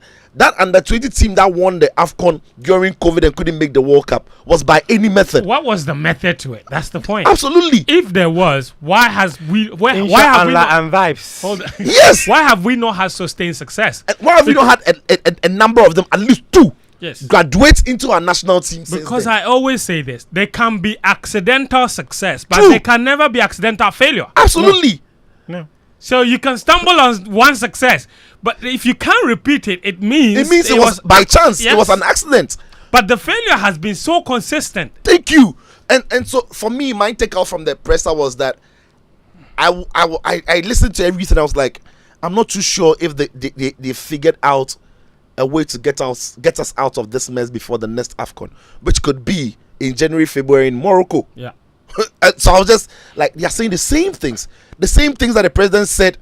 S2: under 20 team that won the AFCON during COVID and couldn't make the World Cup was by any method.
S1: What was the method to it? That's the point.
S2: Absolutely.
S1: If there was, why have we not,
S3: and vibes.
S1: hold on.
S2: Yes.
S1: Why have we not had sustained success?
S2: And why have we not had a number of them, at least 2,
S1: Yes.
S2: graduate into our national team?
S1: Because I always say this, there can be accidental success, but
S2: True.
S1: there can never be accidental failure.
S2: Absolutely.
S3: No.
S1: So you can stumble on one success, but if you can't repeat it, it means
S2: It was by chance.
S1: Yes.
S2: It was an accident.
S1: But the failure has been so consistent.
S2: Thank you. And so for me, my takeout from the presser was that I listened to everything. I was like, I'm not too sure if they figured out a way to get us out of this mess before the next AFCON, which could be in January, February in Morocco.
S1: Yeah.
S2: So I was just like, they're saying the same things that the president said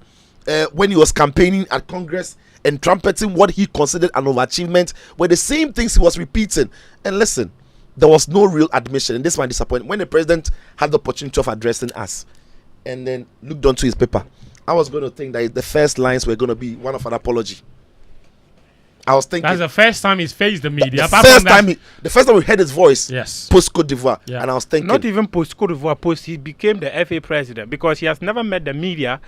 S2: when he was campaigning at Congress and trumpeting what he considered an overachievement, were the same things he was repeating. And listen, there was no real admission, and this one disappointed. When the president had the opportunity of addressing us and then looked onto his paper, I was going to think that the first lines were going to be one of an apology. I was thinking
S1: That's the first time he's faced the media.
S2: the
S1: Apart
S2: first
S1: from that-
S2: time the first time we heard his voice,
S1: Yes.
S2: post Cote d'Ivoire,
S1: Yeah.
S2: and I was thinking,
S3: Not even post Cote d'Ivoire, post he became the FA president, because he has never met the media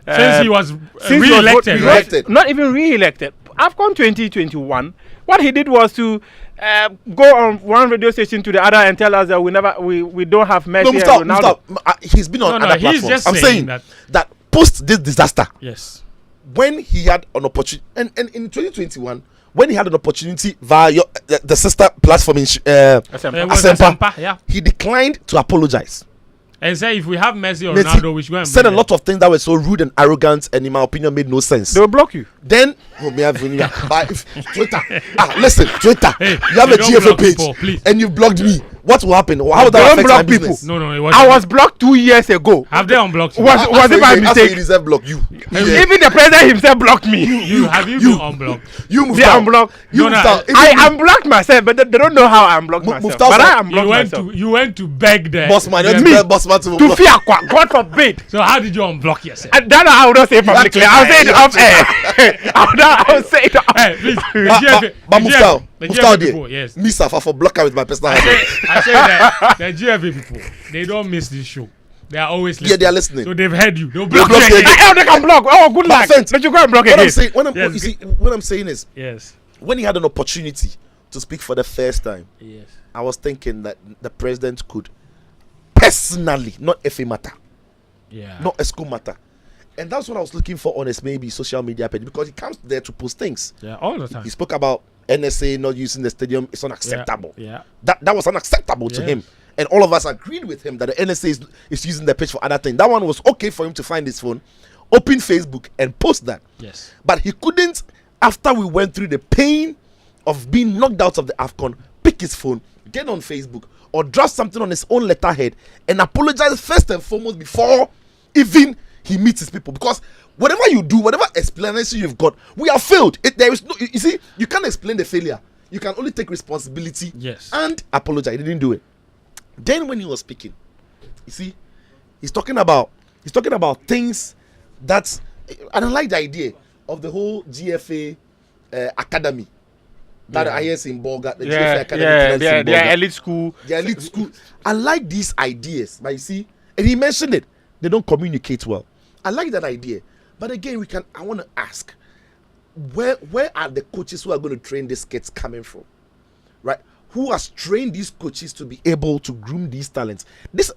S1: since he was
S3: since he was
S1: re-elected, right?
S2: re-elected.
S3: Not even re-elected. AFCON 2021. What he did was to go on one radio station to the other and tell us that we don't have Messi
S2: no,
S3: and
S2: Muftawu,
S3: Ronaldo.
S2: he's been on
S1: No,
S2: other
S1: he's
S2: platforms.
S1: just
S2: I'm
S1: saying
S2: saying that post this disaster,
S1: Yes.
S2: when he had an opportunity, and in 2021, when he had an opportunity via the sister platform in Asempa,
S1: Yeah.
S2: he declined to apologize.
S1: And say if we have Messi or
S2: Then
S1: Ronaldo, we should go and
S2: said a
S1: bring
S2: lot of things that were so rude and arrogant, and in my opinion made no sense.
S3: They will block you.
S2: Then Twitter. Listen, Twitter.
S1: Hey,
S2: you have a
S1: don't
S2: GFA
S1: block
S2: page,
S1: people, please.
S2: and you've blocked me. What will happen? How will that
S3: Don't
S2: affect
S3: block
S2: my
S3: people.
S2: business?
S1: them. No, it was.
S3: I was blocked 2 years ago.
S1: Have they unblocked you?
S3: Was it by
S2: As for
S3: mistake?
S2: you deserve block. You.
S3: Even the president himself blocked me.
S1: You have you been unblocked?
S2: You moved
S3: They
S2: out.
S3: unblocked.
S2: You
S1: No,
S2: moved
S1: no,
S2: out.
S3: I unblocked myself, but they don't know how I unblocked myself.
S2: Muftawu,
S3: But I
S1: You
S3: unblocked
S1: went
S3: myself.
S1: you went to beg the
S2: Boss man, you
S1: the-
S2: want to tell boss man to
S3: To
S2: block.
S3: Fiakwa, God forbid.
S1: So how did you unblock yourself?
S3: And that I will not say publicly. I'll say it off air. I'll say it off.
S1: Hey, please.
S2: But Muftawu,
S1: the
S2: Muftawu
S1: people,
S2: there.
S1: yes.
S2: Me suffer for blocker with my personal handle.
S1: I say that the GFA people, they don't miss this show. They are always listening.
S2: Yeah, they are listening.
S1: So they've heard you. They'll block
S2: block
S1: you
S2: you
S1: again.
S3: Oh, they can block. Oh, good luck.
S2: Fent,
S3: Let you go and block
S2: What I'm
S3: again.
S2: saying,
S1: Yes,
S2: you see, what I'm saying is,
S1: Yes.
S2: when he had an opportunity to speak for the first time,
S1: Yes.
S2: I was thinking that the president could personally, not FA matter,
S1: Yeah.
S2: not a school matter. And that's what I was looking for on his maybe social media page, because he comes there to post things.
S1: Yeah, all the time.
S2: He spoke about NSA not using the stadium. It's unacceptable.
S1: Yeah.
S2: That was unacceptable to
S1: Yes.
S2: him. And all of us agreed with him that the NSA is using the page for other things. That one was okay for him to find his phone, open Facebook, and post that.
S1: Yes.
S2: But he couldn't, after we went through the pain of being knocked out of the AFCON, pick his phone, get on Facebook, or draft something on his own letterhead and apologize first and foremost before even he meets his people. Because whatever you do, whatever explanation you've got, we are failed. There is no, you see, you can't explain the failure. You can only take responsibility
S1: Yes.
S2: and apologize. He didn't do it. Then when he was speaking, you see, he's talking about things that, and I like the idea of the whole GFA academy that I hear in Bolga, the GFA academy.
S3: Their elite school.
S2: The elite school. I like these ideas, but you see, and he mentioned it. They don't communicate well. I like that idea, but again, I want to ask, where are the coaches who are going to train these kids coming from, right? Who has trained these coaches to be able to groom these talents?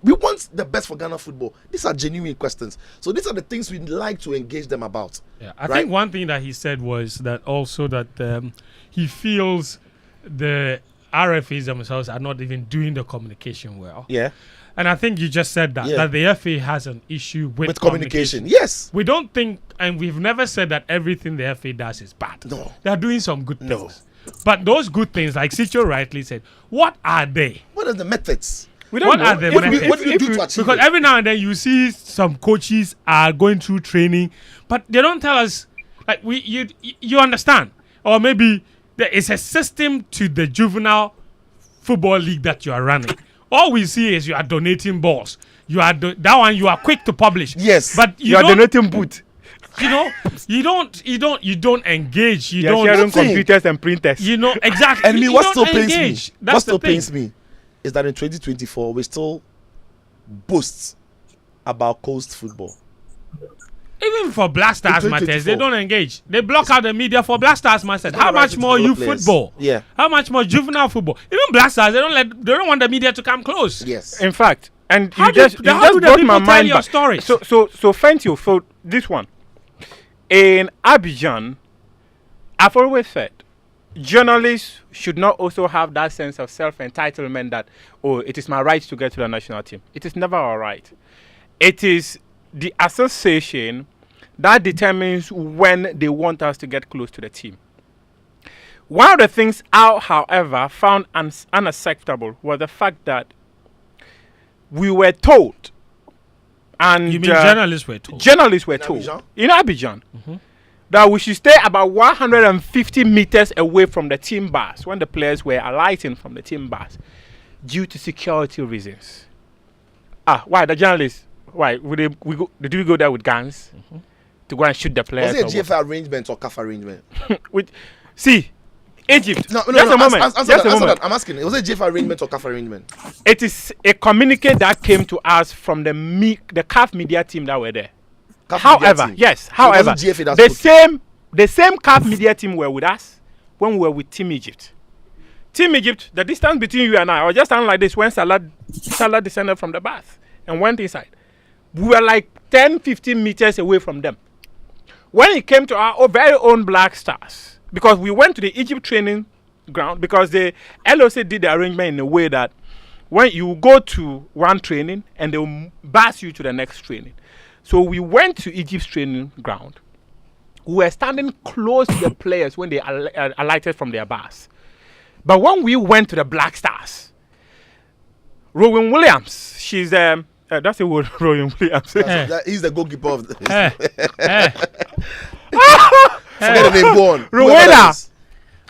S2: We want the best for Ghana football. These are genuine questions. So these are the things we'd like to engage them about.
S1: Yeah. I think one thing that he said was that also that he feels the RFAs themselves are not even doing the communication well.
S2: Yeah.
S1: And I think you just said that the FA has an issue with
S2: communication. Yes.
S1: We don't think, and we've never said that everything the FA does is bad.
S2: No.
S1: They're doing some good things.
S2: No.
S1: But those good things, like Sitso rightly said, what are they?
S2: What are the methods?
S3: We don't
S1: What
S3: know.
S1: are the
S3: If we-
S1: methods?
S2: What do you do to achieve
S1: Because
S2: it?
S1: every now and then you see some coaches are going through training, but they don't tell us, like, you understand, or maybe there is a system to the juvenile football league that you are running. All we see is you are donating balls. You are that one you are quick to publish.
S2: Yes.
S1: but
S3: You are
S1: don't-
S3: donating boot.
S1: You know, you don't engage. You don't
S3: sharing computers and printers.
S1: You know exactly.
S2: And
S1: you
S2: what
S1: don't
S2: still pains me?
S1: engage. That's
S2: What still
S1: the thing.
S2: pains me is that in 2024 we still boast about coast football.
S1: Even for Black Stars
S2: In
S1: matters,
S2: 2024.
S1: they don't engage. They block out the media for Black Stars matters.
S2: It's
S1: How
S2: not
S1: much
S2: right
S1: more
S2: to
S1: youth
S2: develop players.
S1: football?
S2: Yeah.
S1: How much more juvenile football? Even Black Stars, they don't want the media to come close.
S2: Yes.
S3: In fact, and
S1: How
S3: you
S1: do
S3: just
S1: the
S3: brought
S1: people
S3: my
S1: tell
S3: mind
S1: your
S3: back.
S1: stories?
S3: So Fentuo, for this one, in Abidjan, I've always said, journalists should not also have that sense of self-entitlement that, oh, it is my right to get to the national team. It is never our right. It is the association that determines when they want us to get close to the team. One of the things I, however, found unacceptable was the fact that we were told, and
S1: You mean journalists were told?
S3: journalists were
S2: In
S3: told
S2: Abidjan?
S3: in Abidjan that we should stay about 150 meters away from the team bus when the players were alighting from the team bus due to security reasons. Why the journalists? Why did we go there with guns to go and shoot the players?
S2: Was it a GFA arrangement or CAF arrangement?
S3: See, Egypt.
S2: No,
S3: Just a moment.
S2: Answer
S3: Just a moment.
S2: that. I'm asking. Was it a GFA arrangement or CAF arrangement?
S3: It is a communique that came to us from the CAF media team that were there.
S2: CAF
S3: However,
S2: media team. So it wasn't GFA that's
S3: the same CAF media team were with us when we were with Team Egypt. Team Egypt, the distance between you and I was just standing like this when Salah descended from the bath and went inside. We were like 10, 15 meters away from them. When it came to our very own Black Stars, because we went to the Egypt training ground, because the LOC did the arrangement in a way that when you go to one training and they'll bus you to the next training. So we went to Egypt's training ground. We were standing close to the players when they alighted from their bus. But when we went to the Black Stars, Rowan Williams, she's that's a word, Rowan Williams.
S2: He's the goalkeeper of the.
S1: Hey,
S2: Forget the name. Go on.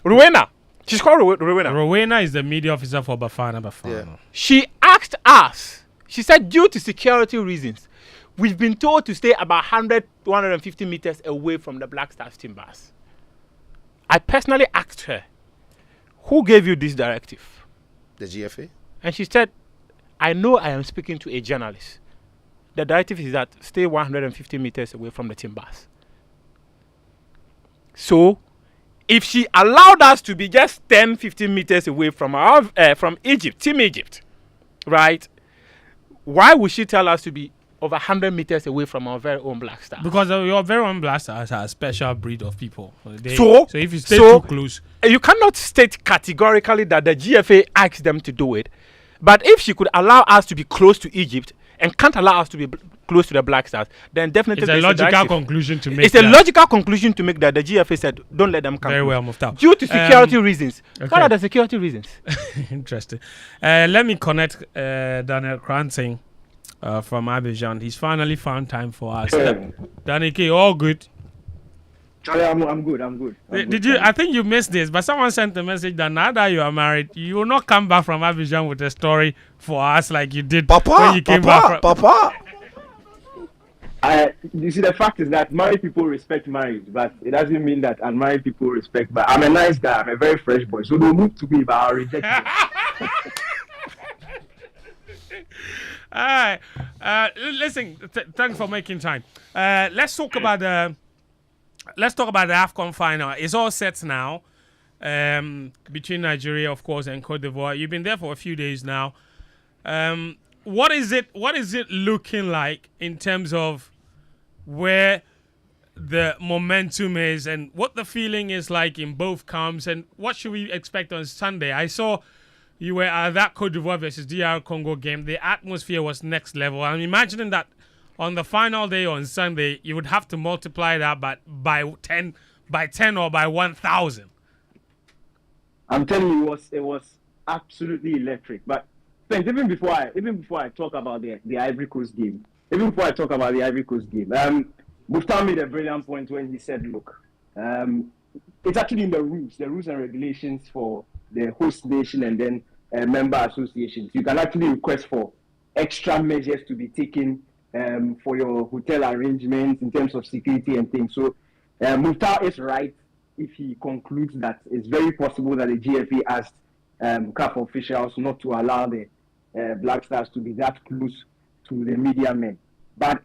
S3: Rowena. She's called Rowena.
S1: Rowena is the media officer for Bafana.
S2: Yeah.
S3: She asked us, she said, due to security reasons, we've been told to stay about 100, 150 meters away from the Black Stars team bus. I personally asked her, who gave you this directive?
S2: The GFA.
S3: And she said, I know I am speaking to a journalist. The directive is that stay 150 meters away from the team bus. So, if she allowed us to be just 10, 15 meters away from from Egypt, Team Egypt, right? Why would she tell us to be over 100 meters away from our very own Black Stars?
S1: Because your very own Black Stars are a special breed of people.
S3: So
S1: if you stay too close,
S3: you cannot state categorically that the GFA asked them to do it. But if she could allow us to be close to Egypt and can't allow us to be close to the Black Stars, then definitely
S1: it's a logical conclusion to make.
S3: It's a logical conclusion to make that the GFA said, don't let them come.
S1: Very
S3: close.
S1: well, Muftawu.
S3: Due to security reasons.
S1: Okay.
S3: What are the security reasons?
S1: Interesting. Let me connect Daniel Koranteng from Abidjan. He's finally found time for us. Daniel, all good?
S7: Charlie, I'm good.
S1: Did you? I think you missed this, but someone sent a message that now that you are married, you will not come back from Abidjan with a story for us like you did when you came back.
S2: Papa.
S7: You see, the fact is that married people respect marriage, but it doesn't mean that unmarried people respect. But I'm a nice guy. I'm a very fresh boy, so don't move to me, but I'll reject you.
S1: All right. Listen. Thanks for making time. Let's talk about the AFCON final. It's all set now. Between Nigeria, of course, and Cote d'Ivoire. You've been there for a few days now. What is it looking like in terms of where the momentum is and what the feeling is like in both camps, and what should we expect on Sunday? I saw you were at that Cote d'Ivoire versus DR Congo game. The atmosphere was next level. I'm imagining that on the final day on Sunday, you would have to multiply that by 10 or by 1,000.
S7: I'm telling you, it was absolutely electric. But even before I talk about the Ivory Coast game, Muftawu made a brilliant point when he said, look, it's actually in the rules and regulations for the host nation and then member associations. You can actually request for extra measures to be taken for your hotel arrangements in terms of security and things. So Muftawu is right if he concludes that it's very possible that the GFA asked CAF officials not to allow the Black Stars to be that close to the media men. But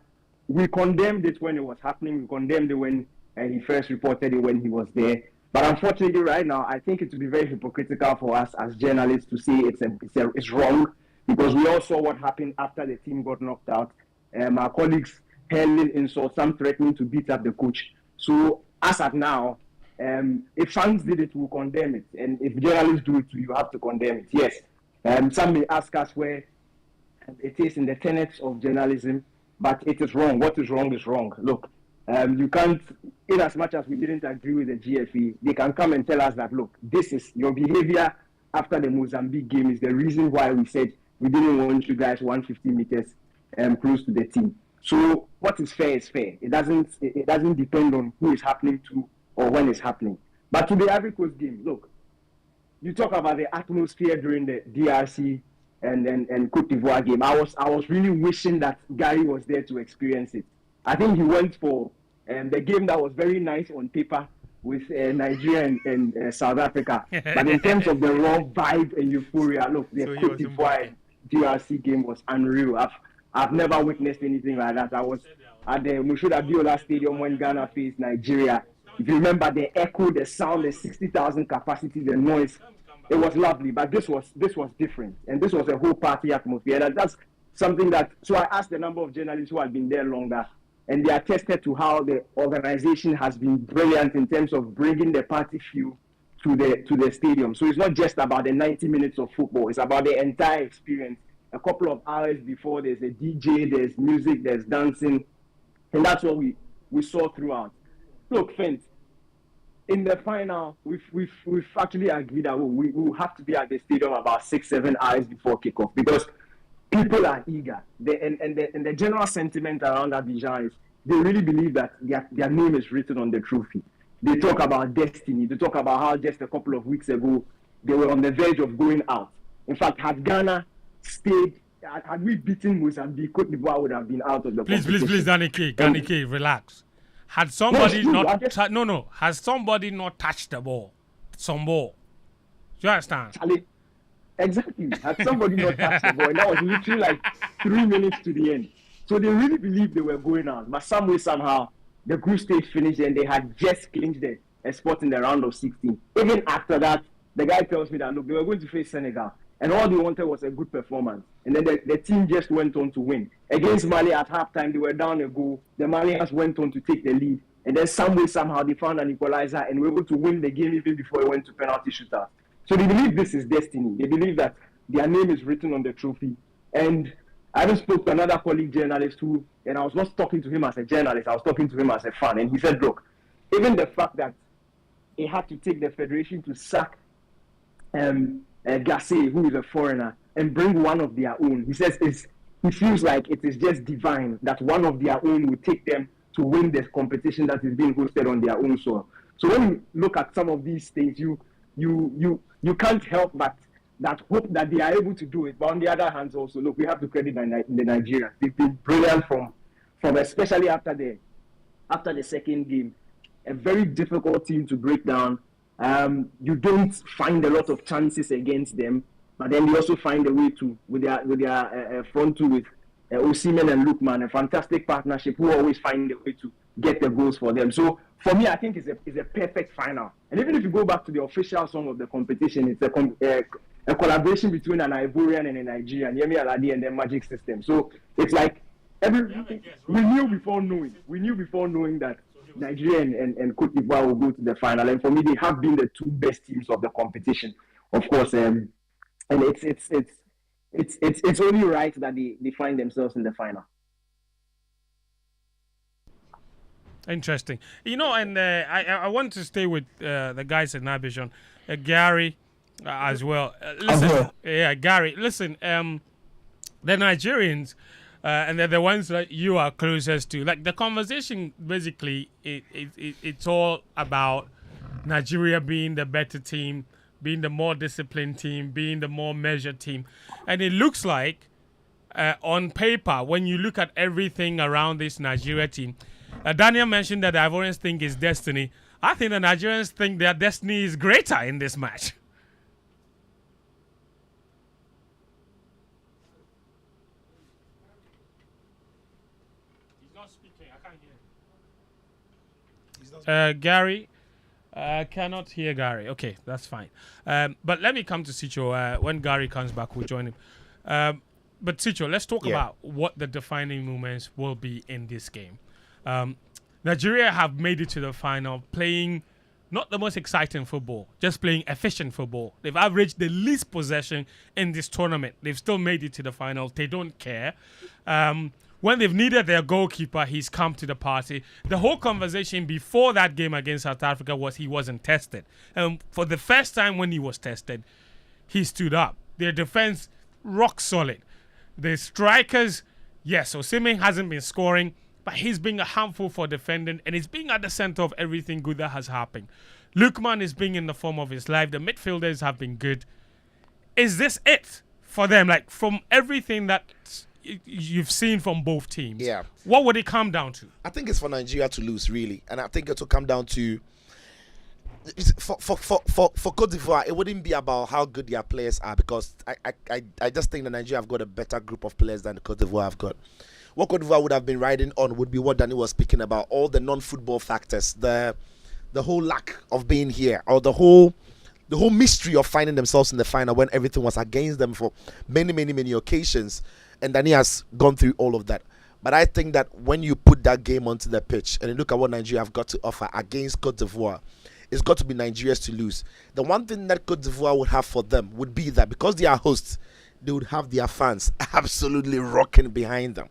S7: we condemned it when it was happening. We condemned it when he first reported it when he was there. But unfortunately, right now, I think it would be very hypocritical for us as journalists to say it's wrong, because we all saw what happened after the team got knocked out. Our colleagues hurling insults, some threatening to beat up the coach. So as at now, if fans did it, we'll condemn it. And if journalists do it, you have to condemn it. Yes. Some may ask us where it is in the tenets of journalism, but it is wrong. What is wrong is wrong. Look, you can't, in as much as we didn't agree with the GFE, they can come and tell us that, look, this is your behavior after the Mozambique game is the reason why we said we didn't want you guys 150 meters close to the team. So what is fair is fair. It doesn't depend on who is happening to or when it's happening. But to the Ivory Coast game, look, you talk about the atmosphere during the DRC and Cote d'Ivoire game. I was really wishing that Gary was there to experience it. I think he went for the game that was very nice on paper with Nigeria and South Africa. But in terms of the raw vibe and euphoria, look, the Cote d'Ivoire DRC game was unreal. I've never witnessed anything like that. I was at the Mushoda Biola Stadium when Ghana faced Nigeria. If you remember the echo, the sound, the 60,000 capacity, the noise, it was lovely. But this was different, and this was a whole party atmosphere. And that's something that. So I asked a number of journalists who had been there longer, and they attested to how the organization has been brilliant in terms of bringing the party feel to the stadium. So it's not just about the 90 minutes of football; it's about the entire experience. A couple of hours before, there's a DJ, there's music, there's dancing, and that's what we saw throughout. Look, Fent, in the final, we've actually agreed that we will have to be at the stadium about 6-7 hours before kickoff, because people are eager. The general sentiment around Abidjan is they really believe that their name is written on the trophy. They talk about destiny. They talk about how just a couple of weeks ago they were on the verge of going out. In fact, had Ghana stayed, had we beaten Mozambique, Cote d'Ivoire would have been out of the competition.
S1: Please, Danny K, relax. Had somebody has somebody not touched the ball? Some ball. Do you understand?
S7: Charlie, exactly. Had somebody not touched the ball, and that was literally like 3 minutes to the end. So they really believed they were going out. But some way, somehow, the group stage finished and they had just clinched a spot in the round of 16. Even after that, the guy tells me that, look, they were going to face Senegal. And all they wanted was a good performance. And then the team just went on to win. Against Mali at halftime, they were down a goal. The Malians went on to take the lead. And then somehow, they found an equalizer and were able to win the game even before it went to penalty shootout. So they believe this is destiny. They believe that their name is written on the trophy. And I even spoke to another colleague journalist who, and I was not talking to him as a journalist, I was talking to him as a fan. And he said, look, even the fact that it had to take the federation to sack Gasset, who is a foreigner, and bring one of their own. He says he feels like it is just divine that one of their own will take them to win this competition that is being hosted on their own soil. So when you look at some of these things, you can't help but that hope that they are able to do it. But on the other hand, also look, we have to credit the Nigerians. They've been brilliant from especially after the second game, a very difficult team to break down. You don't find a lot of chances against them, but then they also find a way to with their front two with Osimhen and Lookman, a fantastic partnership who always find a way to get the goals for them. So for me, I think it's a perfect final. And even if you go back to the official song of the competition, it's a collaboration between an Ivorian and a Nigerian, Yemi Alade and their Magic System. So it's like we knew before knowing that Nigeria and Cote d'Ivoire will go to the final, and for me, they have been the two best teams of the competition, of course. And it's only right that they find themselves in the final.
S1: Interesting, and I want to stay with the guys at Navision, Gary as well. Listen, Gary, listen. The Nigerians. And they're the ones that you are closest to. Like the conversation, basically, it's all about Nigeria being the better team, being the more disciplined team, being the more measured team. And it looks like on paper, when you look at everything around this Nigeria team, Daniel mentioned that the Ivorians think it's destiny. I think the Nigerians think their destiny is greater in this match. He's not speaking. I can't hear him. Gary, cannot hear Gary. Okay, that's fine. But let me come to Sitso. When Gary comes back, we'll join him. But Sitso, let's talk about what the defining moments will be in this game. Nigeria have made it to the final playing not the most exciting football, just playing efficient football. They've averaged the least possession in this tournament. They've still made it to the final. They don't care. When they've needed their goalkeeper, he's come to the party. The whole conversation before that game against South Africa was he wasn't tested. And for the first time when he was tested, he stood up. Their defense, rock solid. The strikers, yes, Osimhen hasn't been scoring, but he's being a handful for defending, and he's being at the center of everything good that has happened. Lukman is being in the form of his life. The midfielders have been good. Is this it for them? Like, from everything that you've seen from both teams, what would it come down to? I
S2: think it's for Nigeria to lose, really. And I think it will come down to, for Cote d'Ivoire, it wouldn't be about how good their players are, because I just think that Nigeria have got a better group of players than the Cote d'Ivoire have got. What Cote d'Ivoire would have been riding on would be what Daniel was speaking about, all the non-football factors, the whole lack of being here, or the whole mystery of finding themselves in the final when everything was against them for many occasions. And Daniel has gone through all of that. But I think that when you put that game onto the pitch and you look at what Nigeria have got to offer against Cote d'Ivoire, it's got to be Nigeria's to lose. The one thing that Cote d'Ivoire would have for them would be that because they are hosts, they would have their fans absolutely rocking behind them.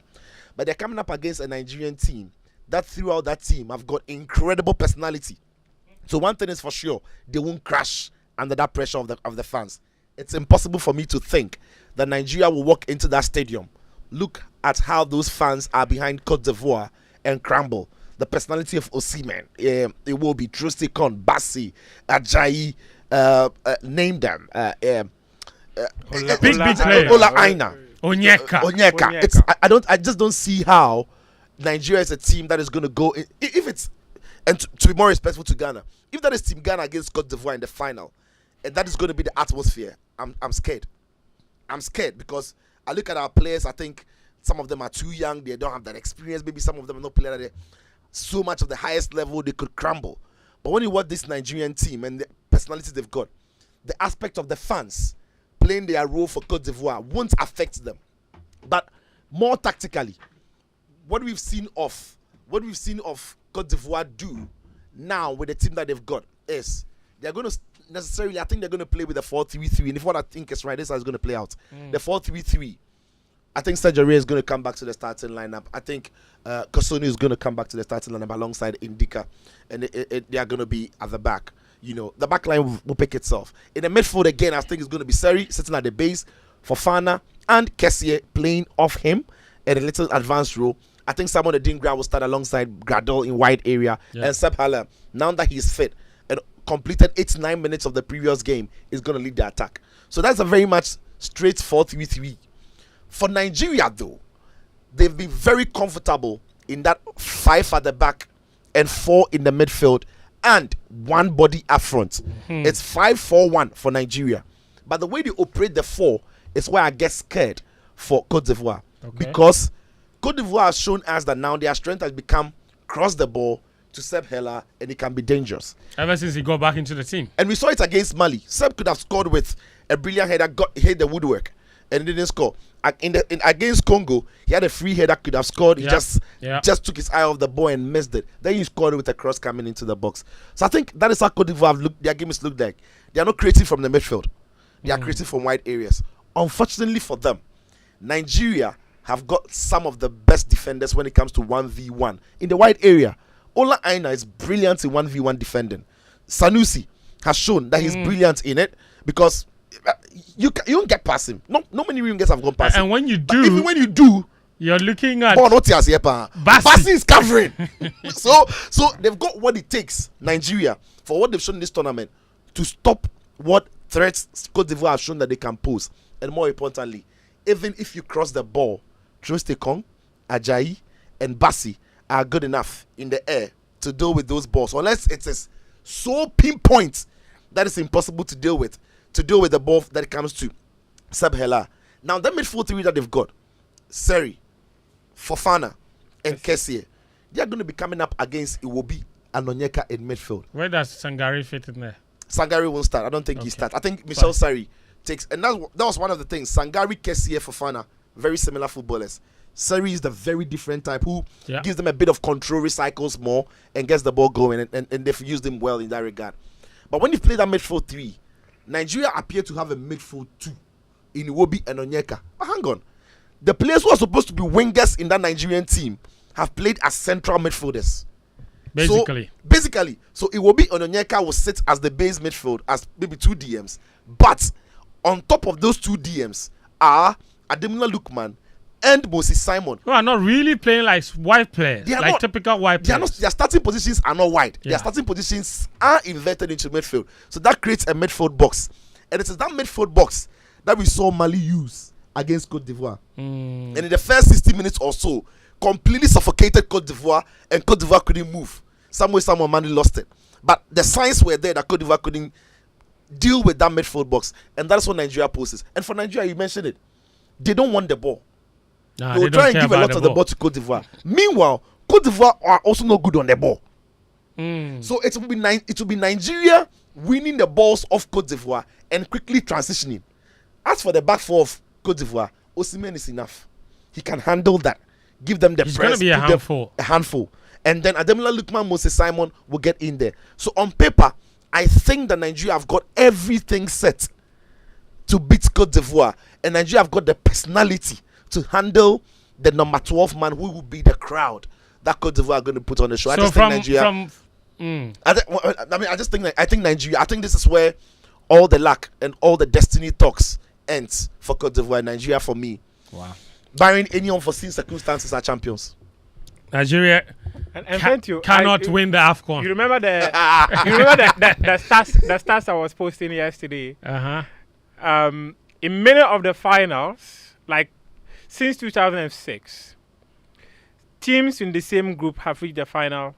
S2: But they're coming up against a Nigerian team that throughout that team have got incredible personality. So one thing is for sure, they won't crash under that pressure of the fans. It's impossible for me to think that Nigeria will walk into that stadium, look at how those fans are behind Cote d'Ivoire, and crumble. The personality of Osimhen, it will be Trusty-Kon, Bassi, Ajayi, name them.
S1: Big players.
S2: Ola Aina.
S1: Onyeka.
S2: I just don't see how Nigeria is a team that is going to go in, if it's, and to be more respectful to Ghana, if that is Team Ghana against Cote d'Ivoire in the final, and that is going to be the atmosphere, I'm scared. I'm scared because I look at our players. I think some of them are too young. They don't have that experience. Maybe some of them are not playing at so much of the highest level. They could crumble. But when you watch this Nigerian team and the personalities they've got, the aspect of the fans playing their role for Cote d'Ivoire won't affect them. But more tactically, what we've seen of Cote d'Ivoire do now with the team that they've got is they're going to necessarily, I think they're going to play with a 4-3-3. And if what I think is right, this is how it's going to play out. The 4-3-3. I think Sergio Reyes is going to come back to the starting lineup. I think Kosunu is going to come back to the starting lineup alongside Indika. And they are going to be at the back. You know, the back line will pick itself. In the midfield, again, I think it's going to be Seri sitting at the base, Fofana and Kessie playing off him in a little advanced role. I think Simon Adingra will start alongside Gradol in wide area. And Seb Haller, now that he's fit and completed 8-9 minutes of the previous game, is going to lead the attack. So that's a very much straight 4-3-3. For Nigeria, though, they've been very comfortable in that 5 at the back and 4 in the midfield and 1 body up front. It's 5-4-1 for Nigeria. But the way they operate the 4 is where I get scared for Cote d'Ivoire. Because Cote d'Ivoire has shown us that now their strength has become cross the ball to Seb Hela, and it can be dangerous.
S1: Ever since he got back into the team.
S2: And we saw it against Mali. Seb could have scored with a brilliant header, hit the woodwork, and didn't score. Against Congo, he had a free header, could have scored. He just took his eye off the ball and missed it. Then he scored with a cross coming into the box. So I think that is how Cote d'Ivoire their games look like. They are not creative from the midfield. They are creative from wide areas. Unfortunately for them, Nigeria have got some of the best defenders when it comes to 1v1 in the wide area. Ola Aina is brilliant in 1v1 defending. Sanusi has shown that he's brilliant in it because you don't get past him. No many wingers have gone past him.
S1: And when you do,
S2: even when you do,
S1: you're looking at
S2: Bassi is covering. so they've got what it takes, Nigeria, for what they've shown in this tournament, to stop what threats Cote d'Ivoire have shown that they can pose. And more importantly, even if you cross the ball, Trostekong, Ajayi, and Bassi are good enough in the air to deal with those balls, unless it is so pinpoint that it's impossible to deal with the ball that it comes to Sabhela. Now, that midfield three that they've got, Seri, Fofana, and Kessie, they are going to be coming up against Iwobi and Onyeka in midfield.
S1: Where does Sangari fit in there?
S2: Sangari won't start. I don't think he starts. I think Michel Sari takes, and that was one of the things. Sangari, Kessie, Fofana, very similar footballers. Sari is the very different type who gives them a bit of control, recycles more, and gets the ball going, and they've used him well in that regard. But when you play that midfield three, Nigeria appear to have a midfield two in Iwobi and Onyeka. But hang on. The players who are supposed to be wingers in that Nigerian team have played as central midfielders. Basically. So Iwobi and Onyeka will sit as the base midfield as maybe two DMs. But on top of those two DMs are Ademola Lookman and Moses Simon.
S1: Who are not really playing like wide players, like typical wide players.
S2: Their starting positions are not wide. Their starting positions are inverted into midfield. So that creates a midfield box. And it is that midfield box that we saw Mali use against Cote d'Ivoire. And in the first 60 minutes or so, completely suffocated Cote d'Ivoire, and Cote d'Ivoire couldn't move. Somehow Mali lost it. But the signs were there that Cote d'Ivoire couldn't deal with that midfield box. And that's what Nigeria poses. And for Nigeria, you mentioned it, they don't want the ball. They will try and give a lot of the ball to Cote d'Ivoire. Meanwhile, Cote d'Ivoire are also not good on the ball. So it will be Nigeria winning the balls off Cote d'Ivoire and quickly transitioning. As for the back four of Cote d'Ivoire, Osimhen is enough. He can handle that. Give them the press. It's going to be
S1: a handful.
S2: And then Ademola Lookman, Moses Simon will get in there. So on paper, I think that Nigeria have got everything set to beat Cote d'Ivoire. And Nigeria have got the personality to handle the number 12 man who will be the crowd that Cote d'Ivoire are going to put on the show.
S1: So I
S2: think Nigeria, I think this is where all the luck and all the destiny talks ends for Cote d'Ivoire. Nigeria, for me, barring any unforeseen circumstances, are champions.
S1: Nigeria cannot win the AFCON.
S3: You remember the stats I was posting yesterday? In many of the finals, like since 2006, teams in the same group have reached the final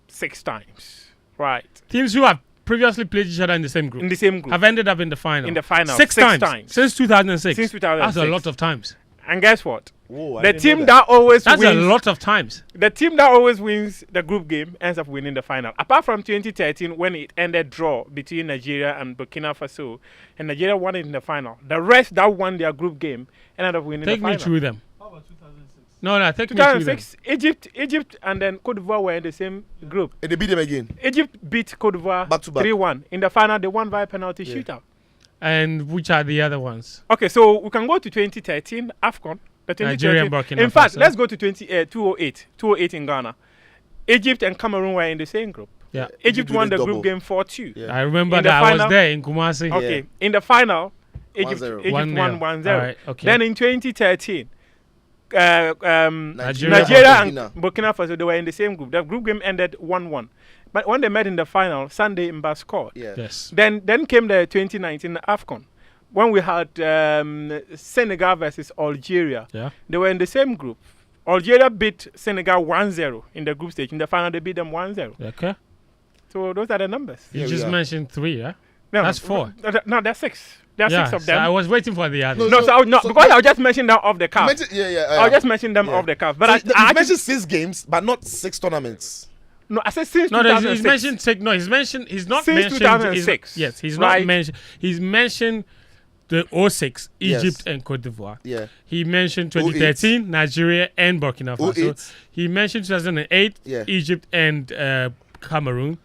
S3: 6 times. Right.
S1: Teams who have previously played each other in the same group. Have ended up in the final.
S3: In the final.
S1: 6 times. Since 2006.
S3: Since 2006.
S1: That's a lot of times.
S3: And guess what?
S2: Whoa,
S3: the team that always
S1: wins.
S3: That's
S1: a lot of times.
S3: The team that always wins the group game ends up winning the final. Apart from 2013 when it ended draw between Nigeria and Burkina Faso, and Nigeria won it in the final. The rest that won their group game ended up winning the final.
S1: Take me through them.
S3: How about 2006?
S1: No, take me through them.
S3: 2006, Egypt and then Cote d'Ivoire were in the same group.
S2: And they beat them again.
S3: Egypt beat Cote d'Ivoire 3-1. In the final, they won via penalty shootout.
S1: And which are the other ones?
S3: Okay, so we can go to 2013 AFCON.
S1: Nigeria and Burkina Faso.
S3: In fact, let's go to 208 in Ghana. Egypt and Cameroon were in the same group.
S1: Yeah.
S3: Egypt won the group game 4-2.
S1: Yeah. I remember that I was there in Kumasi.
S3: Okay. In the final, Egypt won 1-0.
S1: Right. Okay.
S3: Then in 2013, Nigeria and Burkina Faso, they were in the same group. The group game ended 1-1. But when they met in the final, Sunday Mba scored.
S1: Yes.
S3: Then came the 2019 AFCON. When we had Senegal versus Algeria, they were in the same group. Algeria beat Senegal 1-0 in the group stage. In the final, they beat them 1-0.
S1: Okay.
S3: So those are the numbers.
S1: You just mentioned 3, yeah?
S3: No,
S1: that's 4.
S3: No, there's 6. There are 6 of them.
S1: So I was waiting for the others.
S3: Because I'll just mention them off the cuff. I'll just mention them off the cuff. But
S2: I mentioned 6 games, but not 6 tournaments.
S3: No, I said since 2006.
S1: He's mentioned 6. No, he's mentioned. He's not
S3: since
S1: mentioned.
S3: 2006.
S1: Yes, he's not mentioned. He's mentioned the 06, Egypt and Cote d'Ivoire.
S2: Yeah.
S1: He mentioned 2013, Nigeria and Burkina Faso. He mentioned 2008, Egypt and Cameroon.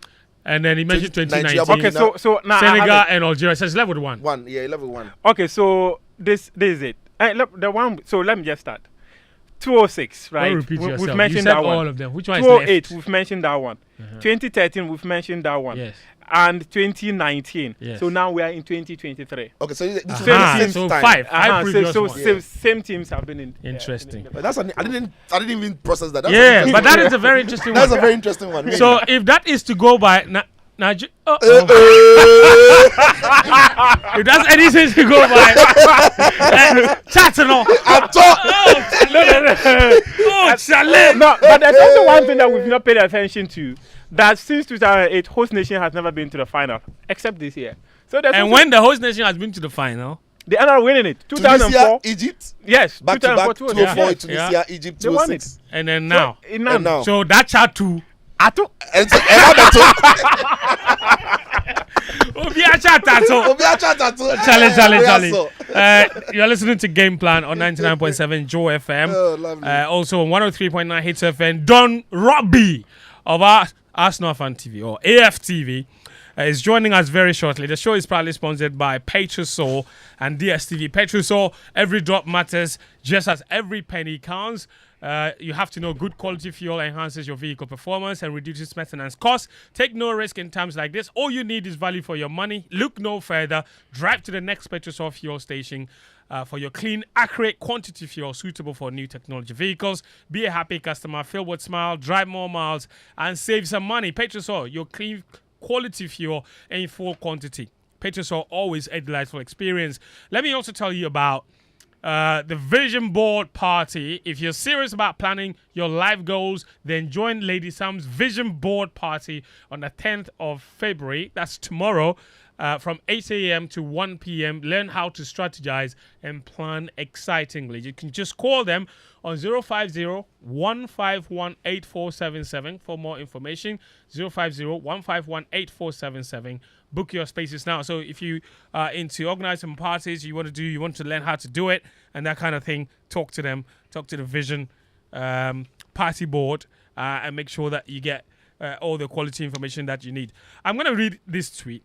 S1: And then he mentioned 2019.
S3: Okay, so now
S1: Senegal and Algeria. So it's level 1.
S2: Level 1.
S3: Okay, so this is it. The one. So let me just start. 206, right? We've mentioned that one.
S1: All of them. Which one is
S3: 208, we've mentioned that one. 2013, we've mentioned that one.
S1: Yes.
S3: And 2019.
S1: Yes.
S3: So now we are in 2023.
S2: Okay, so this is
S1: so 5 previous ones.
S3: Same teams have been in.
S1: Interesting.
S2: But I didn't even process that.
S1: But that is a very interesting one.
S2: That's a very interesting one.
S1: So if that is to go by, If that's anything to go by, chat and all.
S2: I'm talking.
S1: Oh, Charlie.
S3: No, but there's also one thing that we've not paid attention to. That since 2008, host nation has never been to the final except this year. So there's
S1: And when the host nation has been to the final,
S3: they ended up winning it. 2004,
S2: Tunisia, Egypt.
S3: yes,
S2: Back to back.
S3: 2004,
S2: 204,
S1: yeah.
S2: Tunisia, Egypt,
S3: They won it.
S2: 206.
S1: and then now.
S2: And now.
S1: So that chat too.
S3: Atsu.
S2: And so,
S1: Charlie. You're listening to Game Plan on 99.7 Joe FM.
S2: Oh, lovely.
S1: Also on 103.9 Hits FM. Don Robbie of our Arsenal Fan TV or AFTV is joining us very shortly. The show is proudly sponsored by Petrosol and DSTV. Petrosol, every drop matters just as every penny counts. You have to know good quality fuel enhances your vehicle performance and reduces maintenance costs. Take no risk in times like this. All you need is value for your money. Look no further. Drive to the next Petrosol fuel station for your clean, accurate quantity fuel suitable for new technology vehicles. Be a happy customer. Fill with smile. Drive more miles and save some money. Petrosol, your clean quality fuel in full quantity. Petrosol, always a delightful experience. Let me also tell you about the Vision Board Party. If you're serious about planning your life goals, then join Lady Sam's Vision Board Party on the 10th of February. That's tomorrow. From 8 a.m. to 1 p.m. Learn how to strategize and plan excitingly. You can just call them on 050-151-8477 for more information. 050-151-8477. Book your spaces now. So if you are into organizing parties, you want to learn how to do it and that kind of thing, talk to them, talk to the Vision Party Board and make sure that you get all the quality information that you need. I'm going to read this tweet.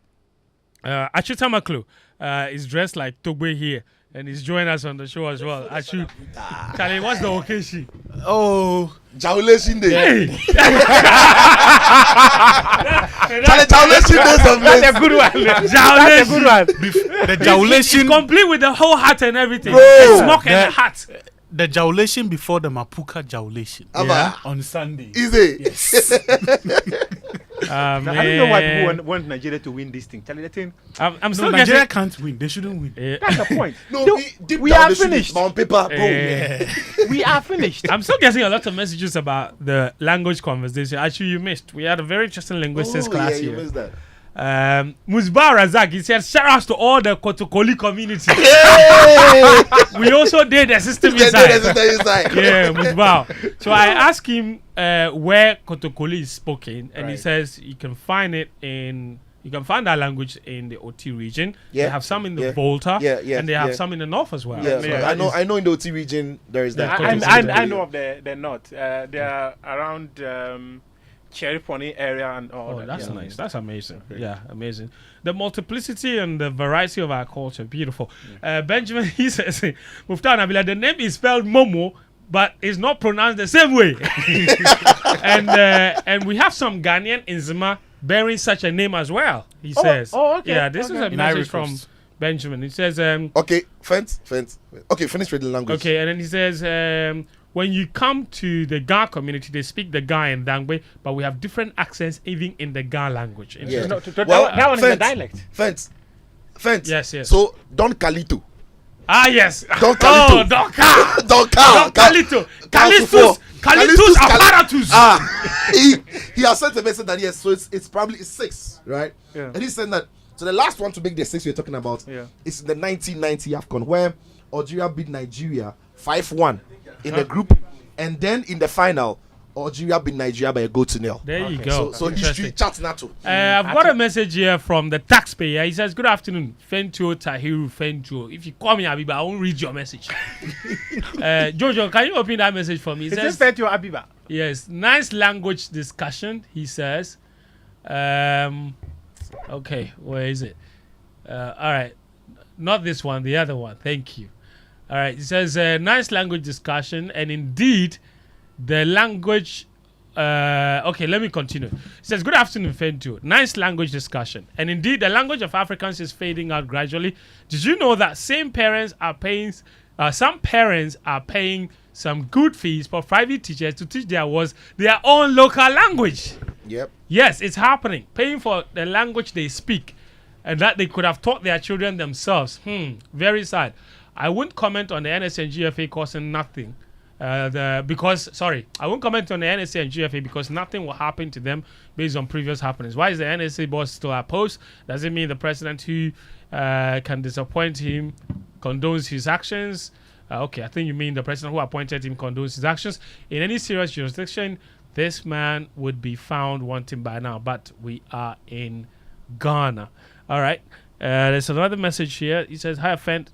S1: Atsu Tamakloe is dressed like Togbe here and he's joining us on the show as well. Atsu, Charlie, what's the occasion?
S2: Oh, Jaulation Day.
S1: Hey!
S2: Charlie, Jaulation Day is
S3: That's a good one. That's a good one.
S8: The Jaulation,
S1: complete with the whole hat and everything.
S2: Bro.
S1: The smock and the hat.
S8: the Jaulation before the Mapuka Jaulation.
S2: Yeah.
S8: On Sunday.
S2: Easy.
S8: Yes.
S3: I don't know why people want Nigeria to win this thing. Charlie, the thing.
S1: I'm
S8: No,
S1: still
S8: Nigeria
S1: guessing.
S8: can't win. They shouldn't win.
S3: That's the point.
S2: No,
S3: No,
S2: deep
S3: we
S2: down
S3: are
S2: they should be
S3: finished.
S2: on paper, bro.
S3: We are finished.
S1: I'm still getting a lot of messages about the language conversation. Actually, you missed. We had a very interesting linguistics class
S2: yeah, you
S1: here.
S2: missed that.
S1: Musbar Razak, he said, shout out to all the Kotokoli community.
S2: Hey!
S1: We also did the system
S2: Yeah,
S1: inside.
S2: inside.
S1: Yeah, Musbar. So I asked him where Kotokoli is spoken, and he says you can find that language in the OT region.
S2: Yeah.
S1: They have some in the
S2: Yeah.
S1: Volta,
S2: Yeah, yeah,
S1: and they have
S2: yeah.
S1: some in the north as well.
S2: Yeah,
S1: So
S2: so
S1: that is-
S2: I know in the OT region there is that.
S3: I know of the north. They are around Cherry Pony area and all
S1: Oh,
S3: that.
S1: that's
S3: yeah.
S1: nice. That's amazing. Yeah, amazing. The multiplicity and the variety of our culture, beautiful. Benjamin, he says, Muftawu Nabila, the name is spelled Momo, but it's not pronounced the same way. and we have some Ghanaian in Zima bearing such a name as well, he says.
S3: Oh, okay.
S1: Yeah, this is a
S3: Okay.
S1: message from Benjamin. He says,
S2: Okay, fence. Okay, finish reading the language.
S1: okay, and then he says, when you come to the Ga community, they speak the Ga and Dangbe, but we have different accents even in the Ga language.
S2: Yeah.
S3: No,
S2: Well,
S3: that one is a
S2: fence.
S3: dialect.
S2: Fence.
S1: Yes, yes.
S2: So Don Calito.
S1: Ah, yes.
S2: Don
S1: Oh,
S2: Calito.
S1: Donka.
S2: Don
S1: Don Calito. Callitus apparatus.
S2: He has sent a message that yes, so it's probably 6, right?
S3: Yeah.
S2: And he said that so the last one to make the 6 we're talking about is in the 1990 AFCON where Algeria beat Nigeria 5-1 in the group, and then in the final Algeria beat Nigeria by a goal to nil.
S1: There you go.
S2: So history chat NATO.
S1: I've got a message here from the taxpayer. He says, good afternoon, Fentuo, Tahiru, Fentuo. If you call me Abiba, I won't read your message. Jojo, can you open that message for me? He
S3: Is
S1: says,
S3: this Fentuo Abiba?
S1: yes, nice language discussion, he says. Okay, where is it? All right, not this one, the other one. Thank you. All right, he says, nice language discussion, and indeed, the language. Okay, let me continue. He says, good afternoon, Fentuo. Nice language discussion. And indeed, the language of Africans is fading out gradually. Did you know that some parents are paying some good fees for private teachers to teach their own local language?
S2: Yep.
S1: Yes, it's happening. Paying for the language they speak and that they could have taught their children themselves. Very sad. I won't comment on the NSA and GFA causing nothing. I won't comment on the NSA and GFA because nothing will happen to them based on previous happenings. Why is the NSA boss still at post? Does it mean the president who can disappoint him condones his actions? Okay, I think you mean the president who appointed him condones his actions. In any serious jurisdiction, this man would be found wanting by now, but we are in Ghana. All right. There's another message here. He says, "Hi, Fent.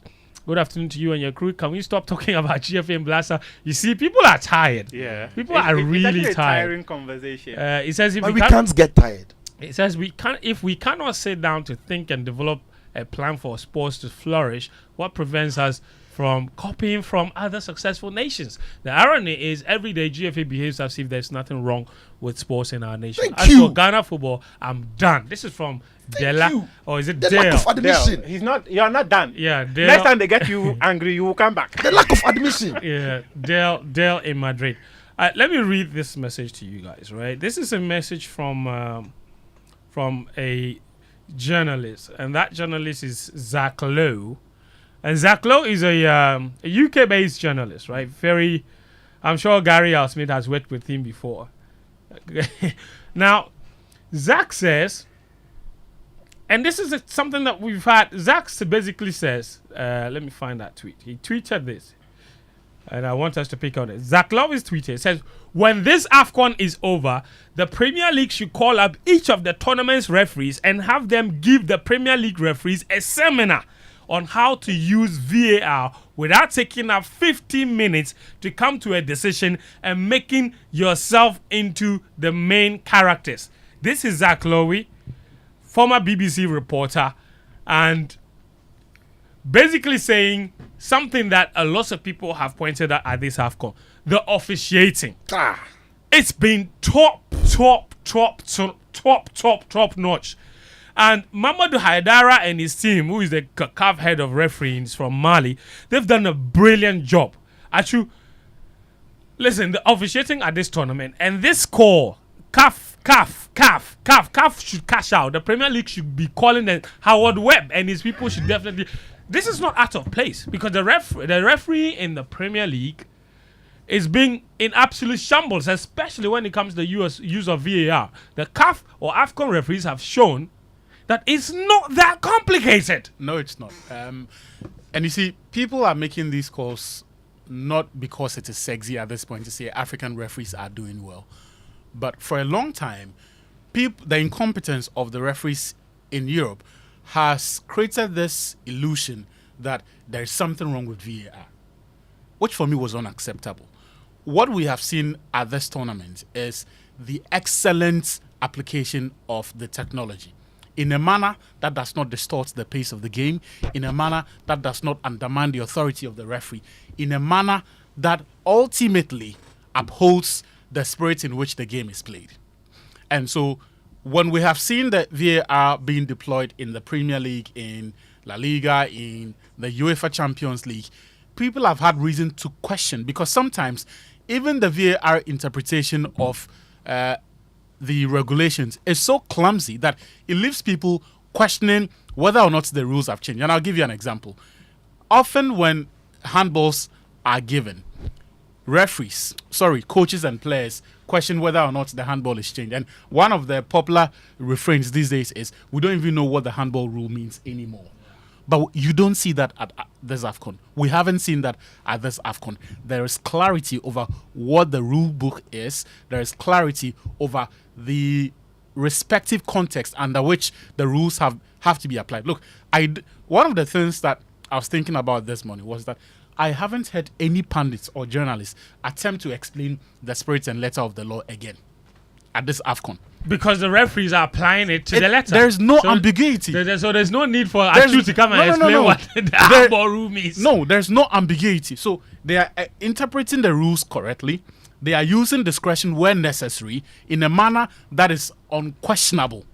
S1: Good afternoon to you and your crew. Can we stop talking about GFA and Blaster? You see, people are tired.
S3: Yeah.
S1: People are really
S3: it's a
S1: tired.
S3: tiring conversation.
S1: He says,
S2: But we can't get tired.
S1: It says if we cannot sit down to think and develop a plan for sports to flourish, what prevents us from copying from other successful nations? The irony is every day GFA behaves as if there's nothing wrong with sports in our nation.
S2: Thank
S1: As
S2: you.
S1: for Ghana football, I'm done. This is from Dela.
S2: you.
S1: Or is it
S2: The
S1: Dale?
S2: lack of admission.
S3: You're not done.
S1: Yeah, Dale.
S3: Next time they get you angry, you will come back.
S2: The lack of admission.
S1: Yeah, Dale in Madrid. Let me read this message to you guys, right? This is a message from a journalist, and that journalist is Zach Lowe. And Zach Lowe is a UK-based journalist, right? I'm sure Gary Al Smith has worked with him before. Now, Zach says, and this is something that we've had, Zach basically says, let me find that tweet. He tweeted this, and I want us to pick on it. Zach Lowe is tweeted. It says, "When this AFCON is over, the Premier League should call up each of the tournament's referees and have them give the Premier League referees a seminar on how to use VAR without taking up 15 minutes to come to a decision and making yourself into the main characters." This is Zach Lowe, former BBC reporter, and basically saying something that a lot of people have pointed out at this AFCON. The officiating. It's been top notch. And Mamadou Haidara and his team, who is the CAF head of referees from Mali, they've done a brilliant job. Atsu, listen, the officiating at this tournament and this call, CAF should cash out. The Premier League should be calling them Howard Webb, and his people should definitely. This is not out of place because the referee in the Premier League is being in absolute shambles, especially when it comes to the use of VAR. The CAF or AFCON referees have shown that it's not that complicated.
S8: No, it's not. And you see, people are making these calls not because it is sexy at this point to say African referees are doing well. But for a long time, the incompetence of the referees in Europe has created this illusion that there is something wrong with VAR, which for me was unacceptable. What we have seen at this tournament is the excellent application of the technology in a manner that does not distort the pace of the game, in a manner that does not undermine the authority of the referee, in a manner that ultimately upholds the spirit in which the game is played. And so when we have seen the VAR being deployed in the Premier League, in La Liga, in the UEFA Champions League, people have had reason to question, because sometimes even the VAR interpretation of the regulations is so clumsy that it leaves people questioning whether or not the rules have changed. And I'll give you an example. Often when handballs are given, coaches and players question whether or not the handball is changed. And one of the popular refrains these days is, we don't even know what the handball rule means anymore. But you don't see that at this AFCON. We haven't seen that at this AFCON. There is clarity over what the rule book is. There is clarity over the respective context under which the rules have to be applied. Look, one of the things that I was thinking about this morning was that I haven't heard any pundits or journalists attempt to explain the spirit and letter of the law again at this AFCON.
S1: Because the referees are applying it to the letter.
S8: There's no ambiguity.
S1: So there's no need for Atsu to come and explain what the handball rule means.
S8: No, there's no ambiguity. So they are interpreting the rules correctly. They are using discretion where necessary in a manner that is unquestionable,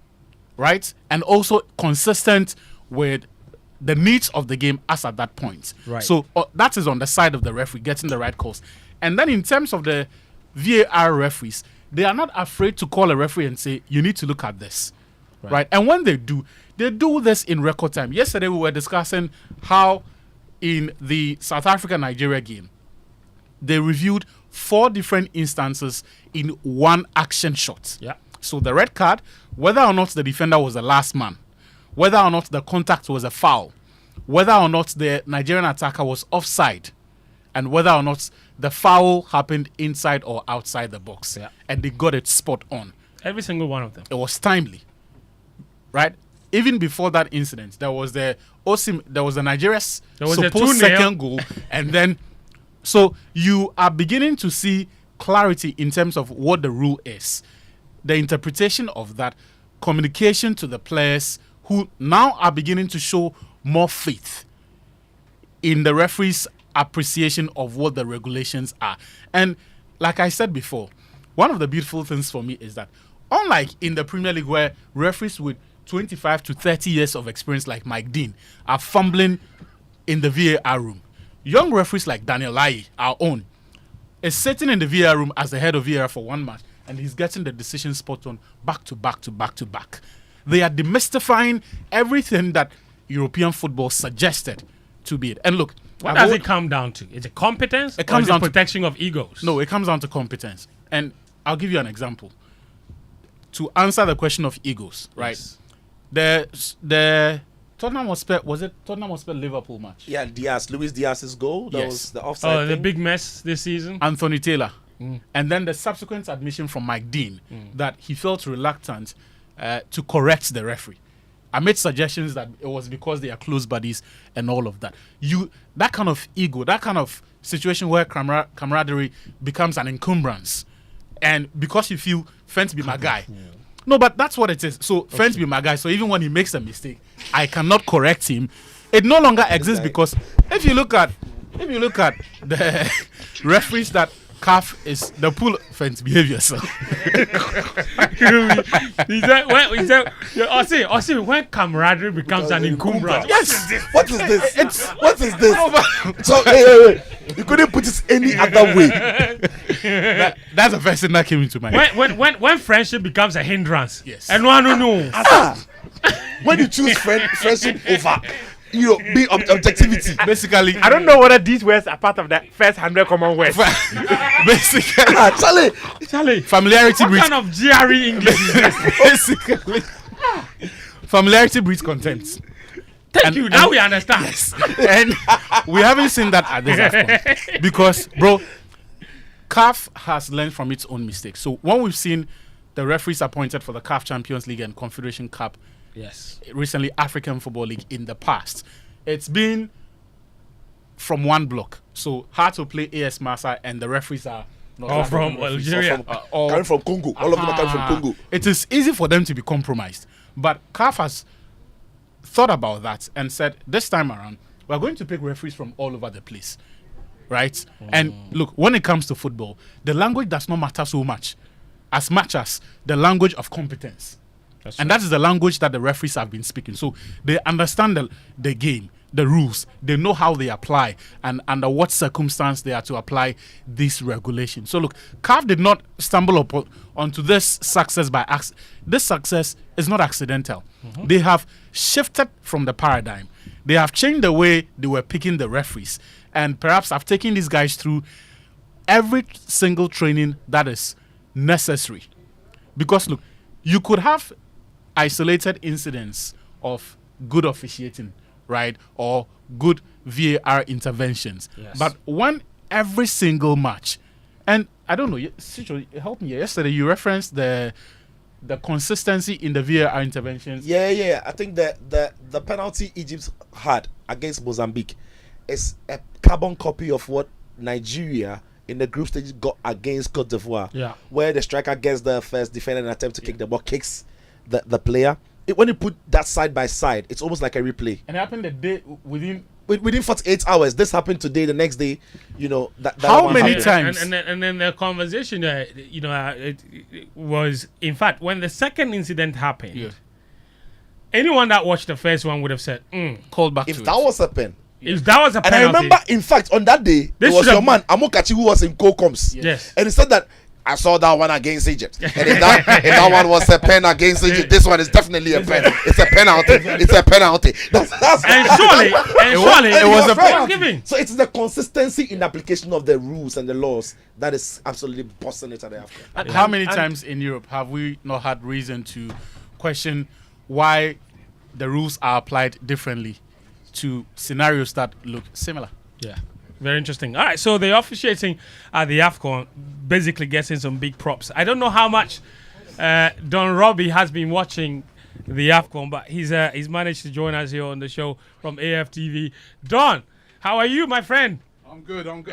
S8: right? And also consistent with the needs of the game as at that point.
S1: Right.
S8: So that is on the side of the referee getting the right calls. And then in terms of the VAR referees, they are not afraid to call a referee and say, you need to look at this. Right? And when they do this in record time. Yesterday, we were discussing how in the South Africa-Nigeria game, they reviewed 4 different instances in one action shot.
S1: Yeah.
S8: So the red card, whether or not the defender was the last man, whether or not the contact was a foul, whether or not the Nigerian attacker was offside, and whether or not the foul happened inside or outside the box.
S1: Yeah.
S8: And they got it spot on.
S1: Every single one of them.
S8: It was timely. Right? Even before that incident, there was the Nigeria's supposed second goal. And then, so you are beginning to see clarity in terms of what the rule is. The interpretation of that, communication to the players who now are beginning to show more faith in the referee's appreciation of what the regulations are. And like I said before, one of the beautiful things for me is that unlike in the Premier League where referees with 25 to 30 years of experience like Mike Dean are fumbling in the VAR room, young referees like Daniel Lyle, our own, is sitting in the VAR room as the head of VAR for one match, and he's getting the decision spot on back to back to back to back. They are demystifying everything that European football suggested to be it. And look,
S1: what does it come down to? Is it competence?
S8: It comes down to
S1: protection of egos.
S8: No, it comes down to competence. And I'll give you an example to answer the question of egos. Right?
S1: Yes.
S8: The Tottenham Hotspur, was it Tottenham Hotspur Liverpool match?
S2: Yeah, Luis Diaz's goal. That was the offside.
S1: Oh, the big mess this season.
S8: Anthony Taylor. And then the subsequent admission from Mike Dean that he felt reluctant to correct the referee. I made suggestions that it was because they are close buddies and all of that. That kind of ego, that kind of situation where camaraderie becomes an encumbrance. And because you feel Fentuo be my guy. No, but that's what it is. So Fentuo be my guy. So even when he makes a mistake, I cannot correct him. It no longer exists because if you look at the referees that CAF is the pool Fentuo behave yourself.
S1: He said, when camaraderie becomes an encumbrance.
S2: Yes. What is this? What is this? So wait. You couldn't put it any other way.
S8: That's the first thing that came into mind.
S1: When friendship becomes a hindrance.
S8: Yes.
S1: And no.
S2: When you choose friendship over being objectivity.
S8: Basically,
S3: I don't know whether these words are part of the first 100 common words.
S8: Basically,
S1: Charlie,
S8: familiarity
S1: what
S8: breeds.
S1: kind of GRE English is this?
S8: Basically, familiarity breeds contempt.
S1: Thank you. Now we understand.
S8: Yes. And we haven't seen that at this AFCON because, bro, CAF has learned from its own mistakes. So when we've seen the referees appointed for the CAF Champions League and Confederation Cup, recently African Football League in the past, it's been from one block. So hard to play AS Massa and the referees are not
S1: from Algeria,
S2: coming from Congo. All of them are coming from Congo.
S8: It is easy for them to be compromised, but CAF has thought about that and said this time around we're going to pick referees from all over the place, right? And look, when it comes to football, the language does not matter so much as the language of competence. That is the language that the referees have been speaking. So they understand the game, the rules. They know how they apply and under what circumstance they are to apply this regulation. So look, CAF did not stumble onto this success by accident. This success is not accidental. They have shifted from the paradigm. They have changed the way they were picking the referees. And perhaps have taken these guys through every single training that is necessary. Because look, you could have isolated incidents of good officiating, right, or good VAR interventions. But when every single match, and I don't know, Sitso, help me. Yesterday you referenced the consistency in the VAR interventions.
S2: Yeah. I think the penalty Egypt had against Mozambique is a carbon copy of what Nigeria in the group stage got against Cote d'Ivoire, where the striker gets the first defender and attempt to kick the ball, kicks the player. When you put that side by side, it's almost like a replay.
S8: And it happened the day within
S2: 48 hours. This happened today. The next day, that
S8: how many times?
S1: And then the conversation, it was, in fact, when the second incident happened, anyone that watched the first one would have said,
S8: called back.
S2: If that was a pen.
S1: If that was a penalty.
S2: And I remember, in fact, on that day, it was your man Amokachi who was in co-coms.
S1: Yes.
S2: And he said that I saw that one against Egypt, and if that one was a pen against Egypt, this one is definitely a pen. It's a penalty. It's a penalty.
S1: And surely it was a penalty.
S2: So it's the consistency in application of the rules and the laws that is absolutely busting it at the AFCON.
S8: And how many times in Europe have we not had reason to question why the rules are applied differently to scenarios that look similar?
S1: Yeah. Very interesting. All right, so the officiating at the AFCON basically gets in some big props. I don't know how much Don Robbie has been watching the AFCON, but he's managed to join us here on the show from AFTV. Don, how are you, my friend?
S9: I'm good. I've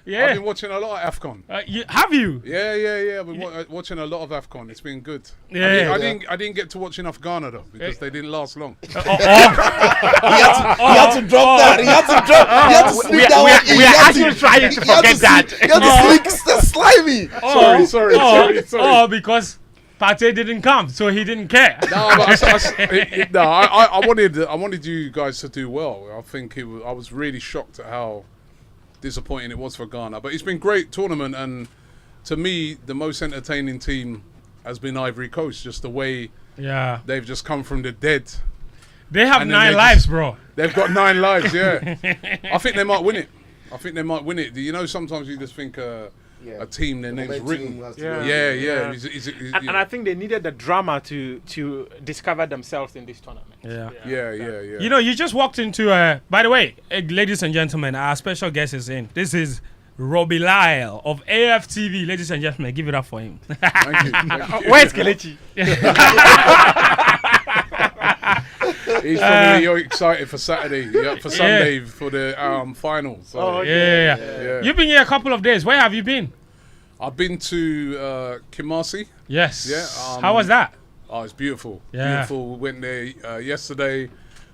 S9: been watching a lot of AFCON.
S1: Have you?
S9: Yeah. I've been watching a lot of AFCON. It's been good. I didn't get to watch enough Ghana though because they didn't last long.
S2: He had to drop that. He had to sneak that one.
S3: We are actually trying to forget that.
S2: He had to sneak slimy.
S9: Sorry.
S1: Oh, because Partey didn't come, so he didn't care.
S9: No, but I wanted you guys to do well. I think I was really shocked at how disappointing it was for Ghana. But it's been a great tournament, and to me, the most entertaining team has been Ivory Coast. Just the way they've just come from the dead.
S1: They have 9 lives, bro.
S9: They've got 9 lives, yeah. I think they might win it. You know, sometimes you just think a team, their name's written. Yeah.
S3: And I think they needed the drama to discover themselves in this tournament.
S9: Yeah.
S1: You know, you just walked into by the way, ladies and gentlemen, our special guest is in. This is Robbie Lyle of AFTV. Ladies and gentlemen, give it up for him.
S9: Thank you.
S3: Where's Kelechi?
S9: He's probably you're excited for Saturday, for Sunday for the final. So.
S1: Yeah. You've been here a couple of days. Where have you been?
S9: I've been to Kumasi.
S1: Yes.
S9: Yeah.
S1: How was that?
S9: Oh, it's beautiful.
S1: Yeah.
S9: Beautiful. We went there yesterday.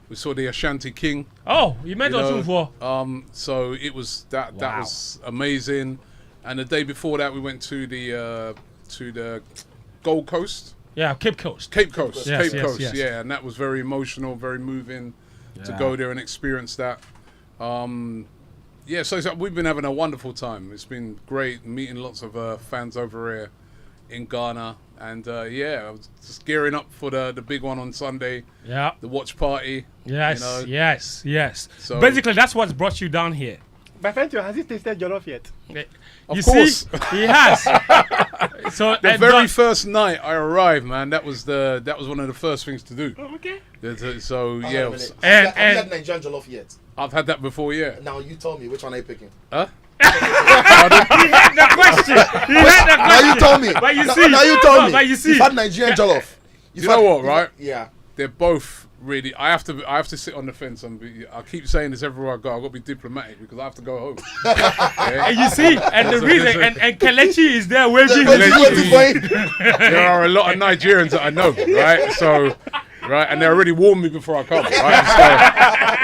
S9: We saw the Ashanti King.
S1: Oh, you met Atsu for?
S9: So it was that was amazing. And the day before that, we went to the Gold Coast.
S1: Yeah, Cape Coast.
S9: Yes. Yeah, and that was very emotional, very moving to go there and experience that. So we've been having a wonderful time. It's been great meeting lots of fans over here in Ghana. And I was just gearing up for the big one on Sunday. Yeah. The watch party.
S1: Yes, yes. So basically, that's what's brought you down here.
S3: But Fentuo, has he tasted jollof yet?
S1: Of course. He has. So
S9: the very first night I arrived, man, that was one of the first things to do.
S3: Oh, okay.
S9: So yeah.
S2: Have you had Nigerian jollof yet?
S9: I've had that before, yeah.
S2: Now you tell me, which one are you picking?
S9: Huh?
S1: He had the question.
S2: Now you told me.
S1: But you see.
S2: You've had Nigerian jollof.
S9: You know what, right?
S2: Yeah.
S9: They're both really. I have to sit on the fence. I keep saying this everywhere I go. I've got to be diplomatic because I have to go home.
S1: And you see, and the reason, and Kelechi is there waving.
S9: There are a lot of Nigerians that I know, right? So. Right, and they already warned me before I come. Right,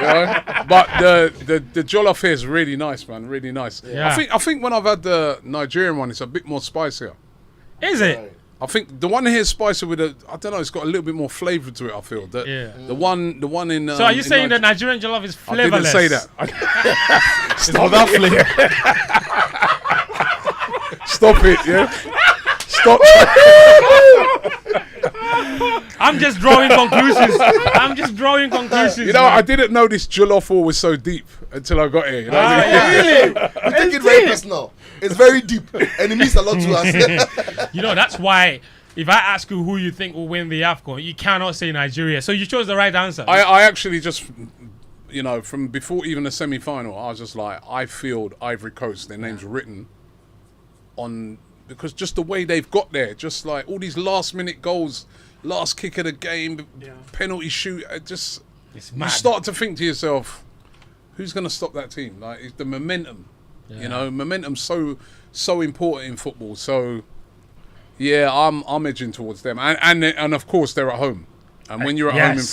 S9: so, but the jollof here is really nice, man. Really nice. Yeah. I think when I've had the Nigerian one, it's a bit more spicier.
S1: Is it?
S9: I think the one here is spicier with I don't know. It's got a little bit more flavour to it. I feel that the one in.
S1: So are you saying that Nigerian jollof is flavourless?
S9: I didn't say that. Stop that flavour. Stop it, yeah. Stop.
S1: I'm just drawing conclusions.
S9: You know, I didn't know this jollof war was so deep until I got here. You know?
S2: Really? You take it very personal. It's very deep, and it means a lot to us.
S1: You know, that's why if I ask you who you think will win the AFCON, you cannot say Nigeria. So you chose the right answer.
S9: I actually just, you know, from before even the semi-final, I was just like, I feel Ivory Coast, their name's written on, because just the way they've got there, just like all these last-minute goals, last kick of the game, penalty shoot, it's you start to think to yourself, who's going to stop that team? Like, it's the momentum, you know, momentum's so important in football. So, yeah, I'm edging towards them, and of course they're at home, and when you're at home in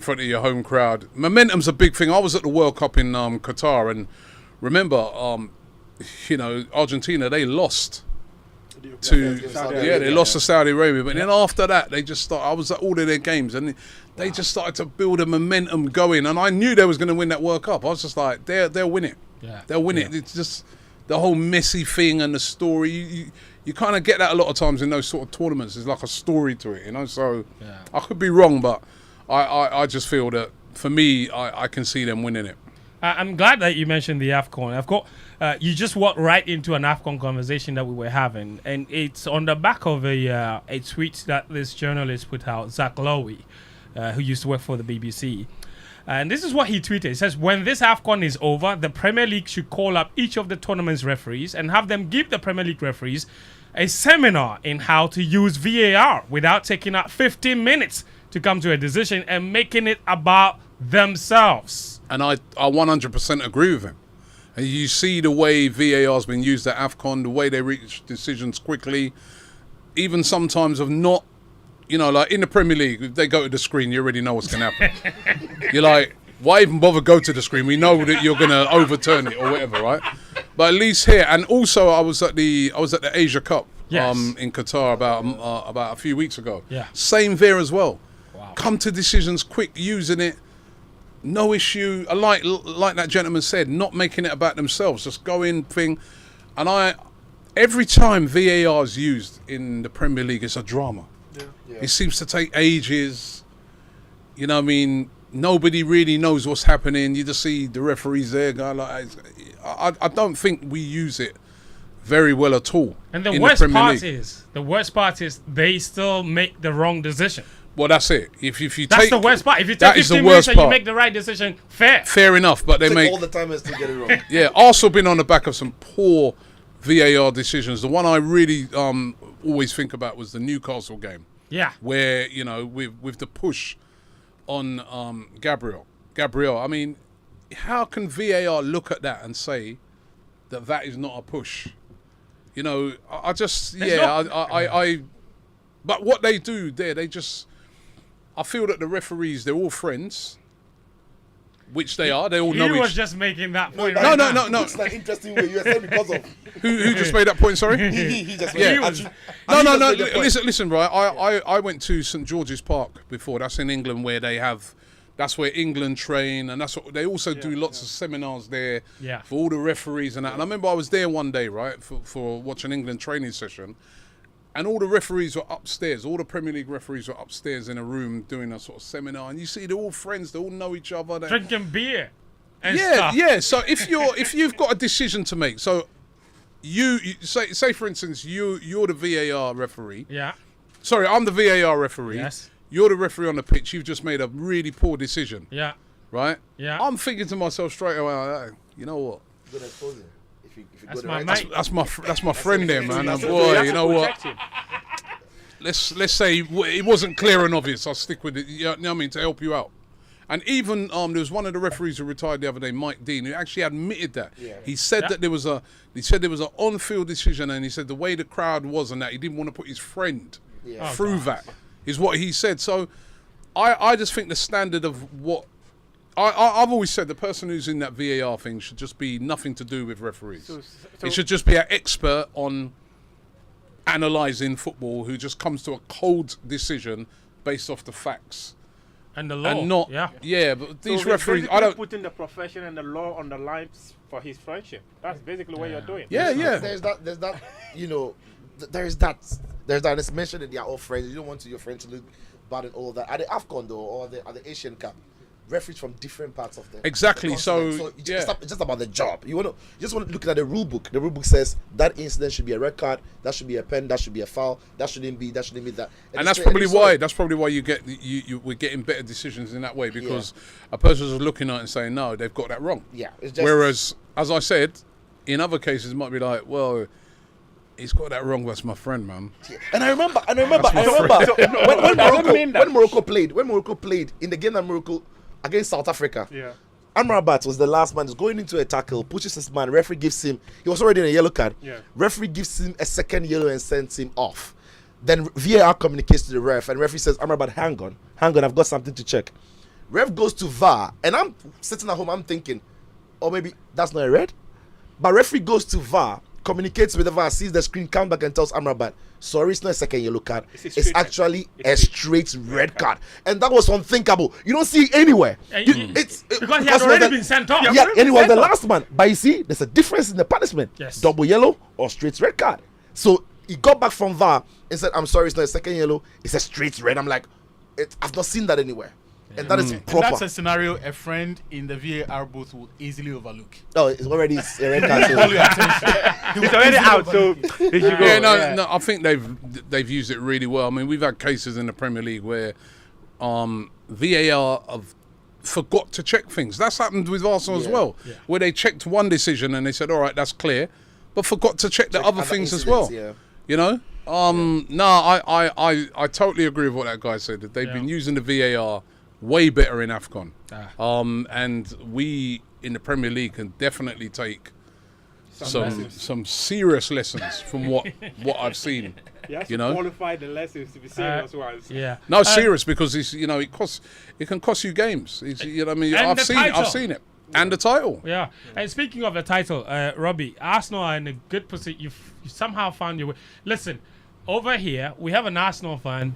S9: front of your home crowd, momentum's a big thing. I was at the World Cup in Qatar, and remember, you know, Argentina, they lost. They lost to Saudi Arabia, but then after that they just started. I was at all of their games and they just started to build a momentum going, and I knew they was going to win that World Cup. I was just like, they'll win it. They'll win it. It's just the whole messy thing and the story. You kind of get that a lot of times in those sort of tournaments. There's like a story to it, you know. So I could be wrong, but I just feel that for me, I can see them winning it.
S1: I'm glad that you mentioned the AFCON. You just walked right into an AFCON conversation that we were having, and it's on the back of a tweet that this journalist put out, Zach Lowy, who used to work for the BBC. And this is what he tweeted. He says, when this AFCON is over, the Premier League should call up each of the tournament's referees and have them give the Premier League referees a seminar in how to use VAR without taking up 15 minutes to come to a decision and making it about themselves.
S9: And I 100% agree with him. And you see the way VAR has been used at AFCON, the way they reach decisions quickly, even sometimes of not, like in the Premier League, if they go to the screen, you already know what's going to happen. You're like, why even bother go to the screen? We know that you're going to overturn it or whatever, right? But at least here, and also I was at the Asia Cup in Qatar about a few weeks ago.
S1: Yeah.
S9: Same there as well.
S1: Wow.
S9: Come to decisions quick, using it. No issue. I like that gentleman said, not making it about themselves, just go in thing. And every time VAR is used in the Premier League, it's a drama. Yeah. It seems to take ages. You know what I mean? Nobody really knows what's happening. You just see the referees there going like, I don't think we use it very well at all.
S1: And the worst part is they still make the wrong decision.
S9: Well, that's it. If you
S1: that's
S9: take
S1: the worst part. If you take 15 minutes and you make the right decision, fair
S9: enough. But they make
S2: all the time is to get it wrong.
S9: Yeah, Arsenal been on the back of some poor VAR decisions. The one I really always think about was the Newcastle game.
S1: Yeah,
S9: where with the push on Gabriel. I mean, how can VAR look at that and say that is not a push? I just But what they do there, I feel that the referees, they're all friends, which they are. They all know each other.
S1: He was just making that point.
S9: No.
S2: It's an interesting way you said because of
S9: who just made that point. Sorry.
S2: he just
S9: No. Listen, right. I went to St George's Park before. That's in England, where that's where England train, and that's what they also do. Lots of seminars there for all the referees and that. And I remember I was there one day, right, for watching England training session. And all the referees were upstairs. All the Premier League referees were upstairs in a room doing a sort of seminar. And you see, they're all friends. They all know each other.
S1: Drinking beer and stuff.
S9: Yeah. So if you've got a decision to make, so you say for instance, you're the VAR referee.
S1: Yeah.
S9: Sorry, I'm the VAR referee.
S1: Yes.
S9: You're the referee on the pitch. You've just made a really poor decision.
S1: Yeah.
S9: Right.
S1: Yeah.
S9: I'm thinking to myself straight away, you know what?
S2: You're gonna expose him.
S1: That's my mate.
S9: That's my friend there, man. Boy, you know what? Let's say it wasn't clear and obvious. I'll stick with it. You know what I mean, to help you out. And even there was one of the referees who retired the other day, Mike Dean, who actually admitted that. Yeah. He said that there was an on-field decision, and he said the way the crowd was and that he didn't want to put his friend through that is what he said. So I just think the standard of what. I've always said the person who's in that VAR thing should just be nothing to do with referees. So it should just be an expert on analysing football who just comes to a cold decision based off the facts.
S1: And the law.
S9: And not, but these referees,
S3: I don't putting the profession and the law on the lines for his friendship. That's basically what you're doing.
S2: There's that, there's that. It's mentioned that they are all friends. You don't want your friend to look bad and all that. At the AFCON though, or at the Asian Cup, referees from different parts of the
S9: exactly.
S2: It's just about the job. You just want to look at the rule book. The rule book says that incident should be a red card, that should be a pen, that should be a foul, that shouldn't be that.
S9: And that's probably why we're getting better decisions in that way, because a person's looking at it and saying no, they've got that wrong.
S2: Yeah.
S9: Whereas, as I said, in other cases it might be like, well, he's got that wrong. That's my friend, man.
S2: Yeah. And I remember when Morocco played in the game that Morocco against South Africa. Yeah. Amrabat was the last man. He's going into a tackle, pushes his man. Referee gives him. He was already in a yellow card. Yeah. Referee gives him a second yellow and sends him off. Then VAR communicates to the ref, and referee says, "Amrabat, hang on, I've got something to check." Ref goes to VAR, and I'm sitting at home. I'm thinking, oh, maybe that's not a red. But referee goes to VAR, communicates with the VAR, sees the screen, comes back and tells Amrabat, sorry, it's not a second yellow card. It's actually a straight red card. And that was unthinkable. You don't see it anywhere.
S1: Because he had already been sent off.
S2: Yeah, and he was the last man. But you see, there's a difference in the punishment.
S1: Yes.
S2: Double yellow or straight red card. So he got back from VAR and said, I'm sorry, it's not a second yellow. It's a straight red. I'm like, I've not seen that anywhere. And that is proper.
S8: That's a scenario a friend in the VAR booth will easily overlook.
S2: Oh, it's already a red card.
S3: It's already out, so there you go.
S9: Yeah, no, I think they've used it really well. I mean, we've had cases in the Premier League where VAR have forgot to check things. That's happened with Arsenal as well, where they checked one decision and they said, all right, that's clear, but forgot to check the other things as well.
S2: Yeah.
S9: You know? No, I totally agree with what that guy said. That they've been using the VAR way better in AFCON. And we in the Premier League can definitely take some serious lessons from what I've seen.
S3: You know, qualify the lessons to be serious ones.
S9: No, serious, because it's, you know, it can cost you games. It's, you know what I mean? I've seen it. And the title.
S1: Yeah. And speaking of the title, Robbie, Arsenal are in a good position. You somehow found your way. Listen, over here, we have an Arsenal fan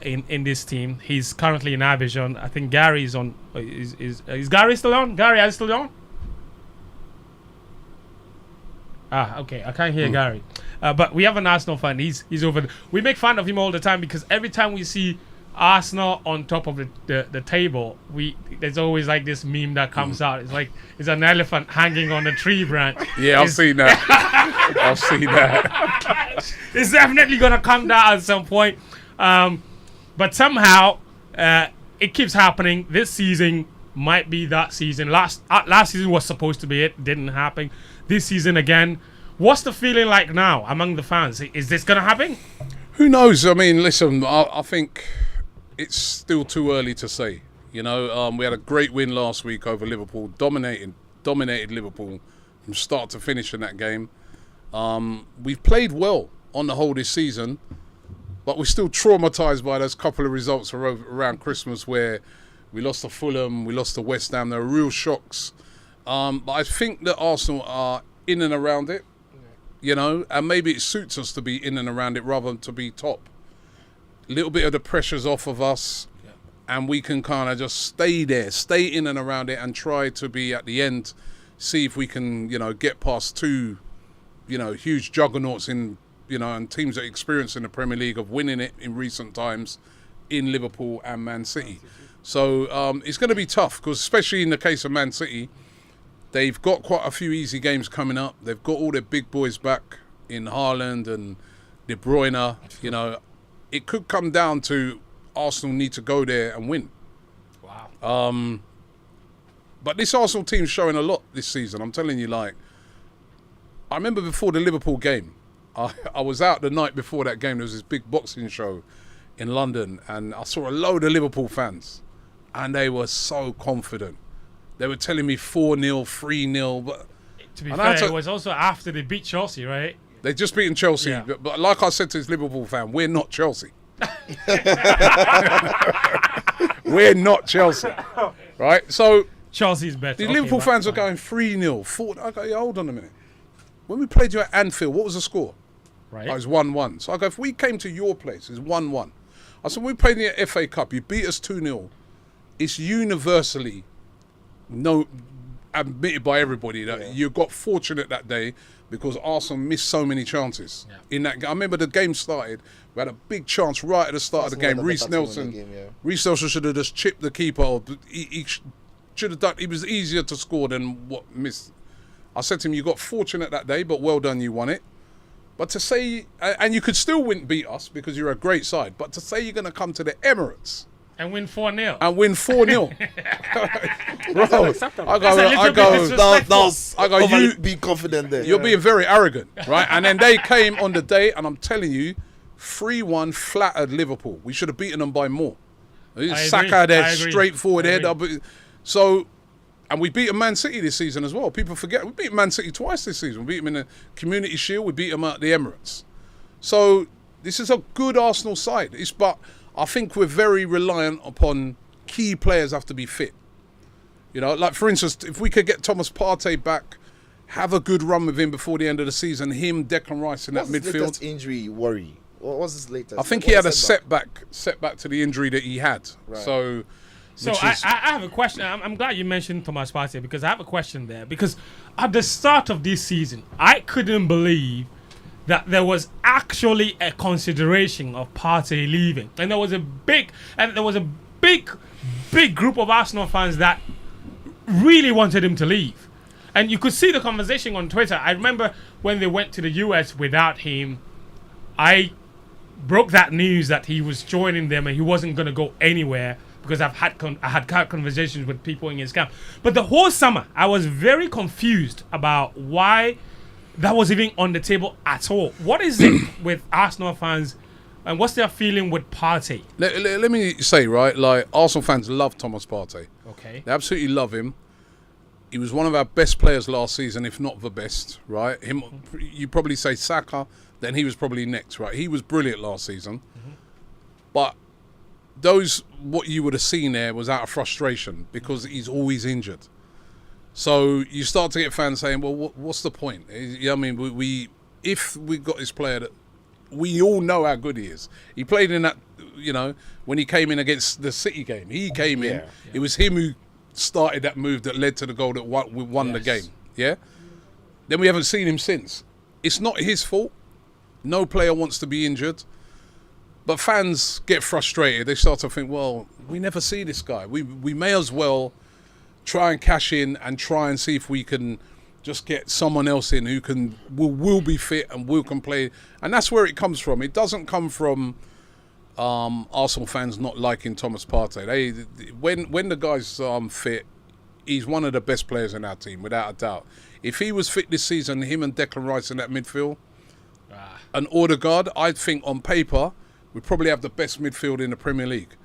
S1: in this team. He's currently in Abidjan. I think Gary is on. Is Gary still on? Gary, are you still on? Okay. I can't hear Gary. But we have an Arsenal fan. He's over there. We make fun of him all the time because every time we see Arsenal on top of the table, there's always like this meme that comes out. It's like it's an elephant hanging on a tree branch.
S9: Yeah, I've seen that. I've seen that.
S1: It's definitely gonna come down at some point. But somehow it keeps happening. This season might be that season. Last season was supposed to be it. Didn't happen. This season again. What's the feeling like now among the fans? Is this gonna happen?
S9: Who knows? I mean, listen, I think it's still too early to say. You know, we had a great win last week over Liverpool, dominated Liverpool from start to finish in that game. We've played well on the whole this season, but we're still traumatised by those couple of results around Christmas where we lost to Fulham, we lost to West Ham. There were real shocks. But I think that Arsenal are in and around it, you know, and maybe it suits us to be in and around it rather than to be top. A little bit of the pressure's off of us, and we can kind of just stay there, stay in and around it, and try to be at the end, see if we can, you know, get past two, you know, huge juggernauts in, you know, and teams that experience in the Premier League of winning it in recent times in Liverpool and Man City. So it's going to be tough, because especially in the case of Man City, they've got quite a few easy games coming up. They've got all their big boys back in Haaland and De Bruyne, you know. It could come down to Arsenal need to go there and win. Wow. But this Arsenal team's showing a lot this season. I'm telling you, like, I remember before the Liverpool game, I was out the night before that game. There was this big boxing show in London, and I saw a load of Liverpool fans, and they were so confident. They were telling me 4-0, 3-0. But
S1: to be fair, it was also after they beat Chelsea, right?
S9: They just beaten Chelsea, but like I said to this Liverpool fan, we're not Chelsea. We're not Chelsea, right? So
S1: Chelsea's better.
S9: The Liverpool fans are going 3-0, 4. I go, yeah, hold on a minute. When we played you at Anfield, what was the score?
S1: Right.
S9: It was 1-1. So I go, if we came to your place, it's 1-1. I said, when we played in the FA Cup, you beat us 2-0. It's universally admitted by everybody that you got fortunate that day, because Arsenal missed so many chances in that game. I remember the game started, we had a big chance right at the start of the game. Reece Nelson should have just chipped the keeper. He should have done. It was easier to score than what missed. I said to him, you got fortunate that day, but well done, you won it. But to say, and you could still beat us because you're a great side, but to say you're going to come to the Emirates
S1: and win 4-0.
S9: And win 4-0. I go, you
S2: be confident there.
S9: You're being very arrogant, right? And then they came on the day, and I'm telling you, 3-1 flattered Liverpool. We should have beaten them by more. Saka there, straightforward head. So, and we beat Man City this season as well. People forget, we beat Man City twice this season. We beat them in the Community Shield. We beat them at the Emirates. So, this is a good Arsenal side. But I think we're very reliant upon key players have to be fit. You know, like for instance, if we could get Thomas Partey back have a good run with him before the end of the season. Him, Declan Rice in
S2: What's
S9: that
S2: his
S9: midfield.
S2: latest injury worry? What was his latest?
S9: I think he had a setback to the injury that he had.
S2: Right.
S1: So I have a question. I'm glad you mentioned Thomas Partey because I have a question there. Because at the start of this season, I couldn't believe that there was actually a consideration of Partey leaving, and there was a big group of Arsenal fans that really wanted him to leave. And you could see the conversation on Twitter. I remember when they went to the US without him, I broke that news that he was joining them and he wasn't going to go anywhere because I had conversations with people in his camp. But the whole summer, I was very confused about why that was even on the table at all. What is it with Arsenal fans and what's their feeling with Partey?
S9: Let me say, right, like Arsenal fans love Thomas Partey.
S1: Okay.
S9: They absolutely love him. He was one of our best players last season, if not the best, right? You probably say Saka, then he was probably next, right? He was brilliant last season. But what you would have seen there was out of frustration because he's always injured. So you start to get fans saying, well, what's the point? I mean, if we got this player that we all know how good he is. He played in that, when he came in against the City game. He came in. It was him who started that move that led to the goal that won the game. Yeah? Then we haven't seen him since. It's not his fault. No player wants to be injured. But fans get frustrated. They start to think, well, we never see this guy. We may as well try and cash in and try and see if we can just get someone else in who will be fit and can play. And that's where it comes from. It doesn't come from Arsenal fans not liking Thomas Partey. When the guy's fit, he's one of the best players in our team, without a doubt. If he was fit this season, him and Declan Rice in that midfield, and Odegaard, I think on paper, we probably have the best midfield in the Premier League.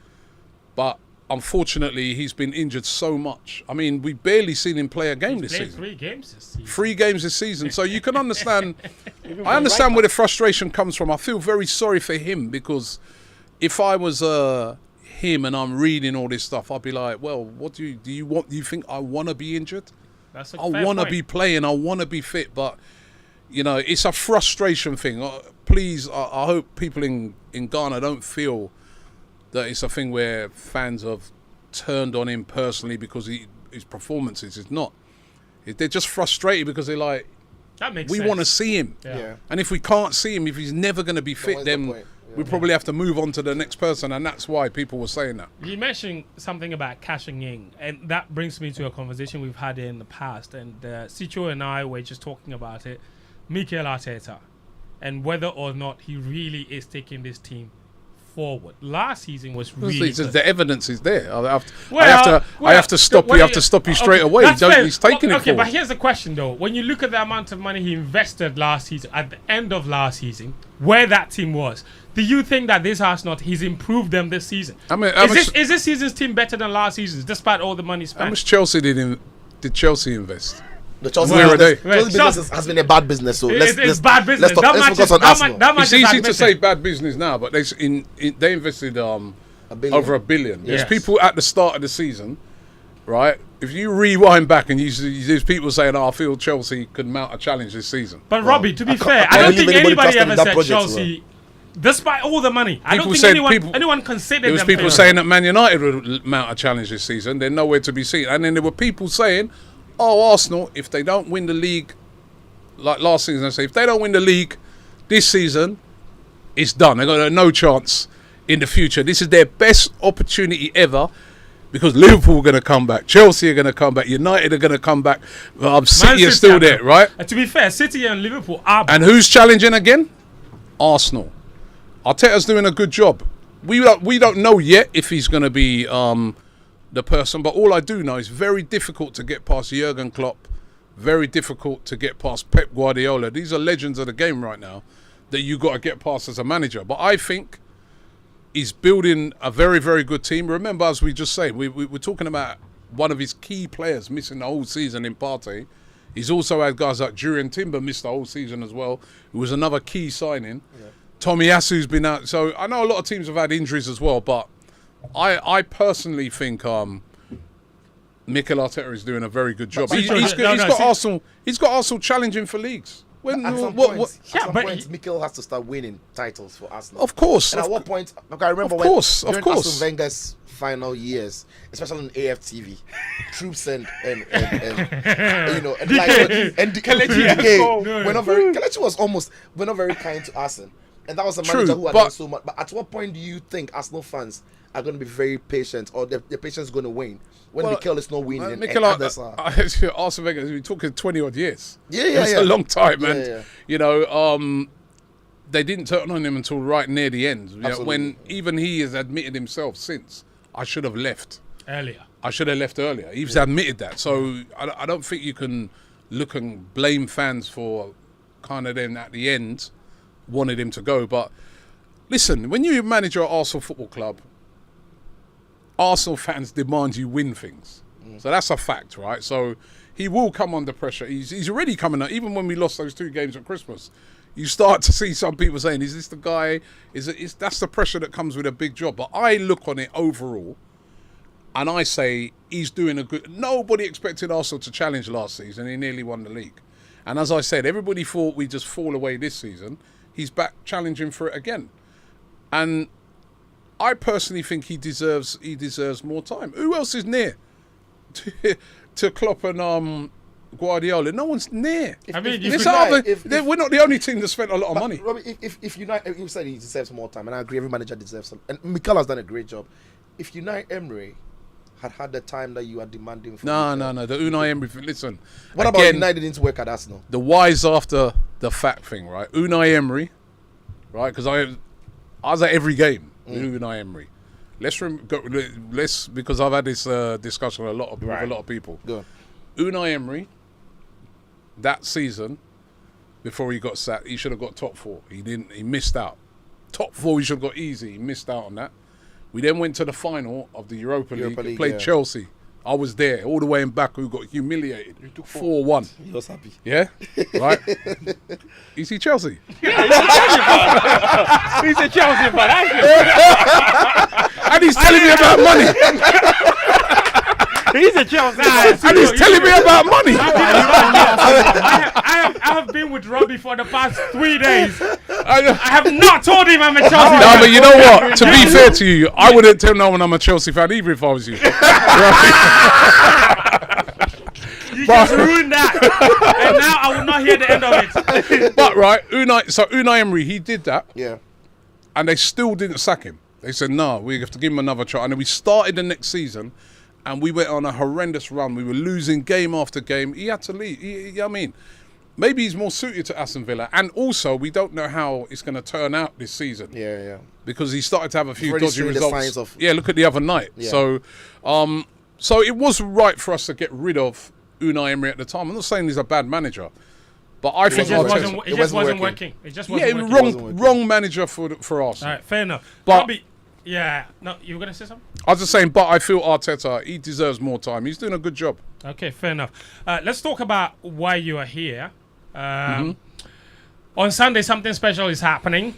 S9: But unfortunately, he's been injured so much. I mean, we've barely seen him play a game this season.
S1: 3 games this season.
S9: 3 games this season. So you can understand. I understand where the frustration comes from. I feel very sorry for him because if I was him and I'm reading all this stuff, I'd be like, well, what do you want? Do you think I want to be injured? I want to be playing. I want to be fit. But, it's a frustration thing. Please, I hope people in Ghana don't feel that it's a thing where fans have turned on him personally because his performances. It's not. They're just frustrated because they're like, we want to see him.
S2: Yeah.
S9: And if we can't see him, if he's never going to be fit, then we probably have to move on to the next person. And that's why people were saying that.
S1: You mentioned something about cashing in. And that brings me to a conversation we've had in the past. And Sitso and I were just talking about it. Mikel Arteta. And whether or not he really is taking this team forward. Last season was really good.
S9: The evidence is there. I have to stop you. I have to stop you straight away. He's taking it forward.
S1: But here's the question though: when you look at the amount of money he invested last season, at the end of last season, where that team was, do you think that this Arsenal he's improved them this season?
S9: I mean,
S1: is this season's team better than last season's, despite all the money spent?
S9: How much Chelsea did Chelsea invest?
S2: The Chelsea business has been a bad business, so
S1: it's bad business.
S2: Let's focus on Arsenal.
S9: It's easy to say bad business now, but they invested over $1 billion. There's people at the start of the season, right? If you rewind back and there's people saying, I feel Chelsea could mount a challenge this season.
S1: But Robbie, to be fair, I don't think anybody ever said Chelsea, despite all the money, I don't think anyone considered them.
S9: There was people saying that Man United would mount a challenge this season. They're nowhere to be seen. And then there were people saying, Arsenal, if they don't win the league, like last season, I say, if they don't win the league this season, it's done. They've got no chance in the future. This is their best opportunity ever because Liverpool are going to come back, Chelsea are going to come back, United are going to come back, City is still there, right?
S1: To be fair, City and Liverpool are back.
S9: And who's challenging again? Arsenal. Arteta's doing a good job. We don't know yet if he's going to be the person, but all I do know is very difficult to get past Jurgen Klopp, very difficult to get past Pep Guardiola. These are legends of the game right now that you got to get past as a manager. But I think he's building a very, very good team. Remember, as we just said, we're talking about one of his key players missing the whole season in Partey. He's also had guys like Jurriën Timber miss the whole season as well, who was another key signing. Yeah. Tomiasu's been out. So I know a lot of teams have had injuries as well, but I personally think Mikel Arteta is doing a very good job.
S2: But-
S9: He's
S2: but-
S9: got Arsenal. He's got Arsenal challenging for leagues. When
S2: At some
S9: what-
S2: point, Mikel has to start winning titles for Arsenal.
S9: Of course.
S2: And at what point? Okay, I remember
S9: Of
S2: when
S9: course.
S2: during Arsene Wenger's final years, especially on AFTV, troops and you know, and we're not very. Kelechi was almost. We're not very kind to Arsenal, and that was a manager who had done so much. But at what point do you think Arsenal fans are going to be very patient, or their patience is going to wane when Mikel is not winning?
S9: Mikel,
S2: Arsene
S9: Wenger, we're talking 20 odd years.
S2: Yeah,
S9: it's a long time, man.
S2: Yeah.
S9: You know, they didn't turn on him until right near the end. You know, when even he has admitted himself since, I should have left
S1: earlier.
S9: I should have left earlier. He's admitted that. So I don't think you can look and blame fans for kind of then at the end wanted him to go. But listen, when you manage your Arsenal Football Club, Arsenal fans demand you win things. So that's a fact, right? So he will come under pressure. He's already coming out. Even when we lost those 2 games at Christmas, you start to see some people saying, is this the guy? That's the pressure that comes with a big job. But I look on it overall and I say he's doing a good... Nobody expected Arsenal to challenge last season. He nearly won the league. And as I said, everybody thought we'd just fall away this season. He's back challenging for it again. And I personally think he deserves more time. Who else is near to Klopp and Guardiola? No one's near.
S1: I mean,
S9: we're not the only team that spent a lot of money.
S2: Robbie, if United, you said he deserves more time, and I agree, every manager deserves some. And Mikel has done a great job. If Unai Emery had the time that you are demanding from
S9: No. The Unai Emery thing, listen.
S2: What about United didn't work at Arsenal?
S9: The wise after the fact thing, right? Unai Emery, right? Because I was at every game with Unai Emery. Let's because I've had this discussion with a lot of people.
S2: Go on.
S9: Unai Emery, that season, before he got sacked, he should have got top 4. He didn't. He missed out. Top 4, he should have got easy. He missed out on that. We then went to the final of the Europa League, played Chelsea. I was there, all the way in Baku, got humiliated. 4-1.
S2: He was happy.
S9: Yeah? Right? You see Chelsea?
S3: He's a Chelsea fan.
S9: And he's telling me about money.
S3: He's a Chelsea fan.
S9: And he's telling me about money.
S1: I have been with Robbie for the past 3 days. I have not told him I'm a Chelsea fan.
S9: No, but you know what? To be fair to you, I wouldn't tell no one I'm a Chelsea fan either if I was you.
S1: You just ruined that. And now I will not hear the end of it.
S9: But right, Unai Emery, he did that.
S2: Yeah.
S9: And they still didn't sack him. They said, no, we have to give him another try. And then we started the next season and we went on a horrendous run. We were losing game after game. He had to leave. I mean, maybe he's more suited to Aston Villa. And also, we don't know how it's going to turn out this season.
S2: Yeah.
S9: Because he started to have a few
S2: already
S9: dodgy
S2: seen the
S9: results.
S2: signs of-
S9: Yeah, look at the other night.
S2: Yeah.
S9: So it was right for us to get rid of Unai Emery at the time. I'm not saying he's a bad manager. But I think
S1: It just wasn't working. It just wasn't working.
S9: Wrong manager for Arsenal.
S1: All right, fair enough.
S9: But-
S1: Robbie, yeah. No, you were going to say something?
S9: I was just saying, but I feel Arteta, he deserves more time. He's doing a good job.
S1: Okay, fair enough. Let's talk about why you are here. On Sunday, something special is happening.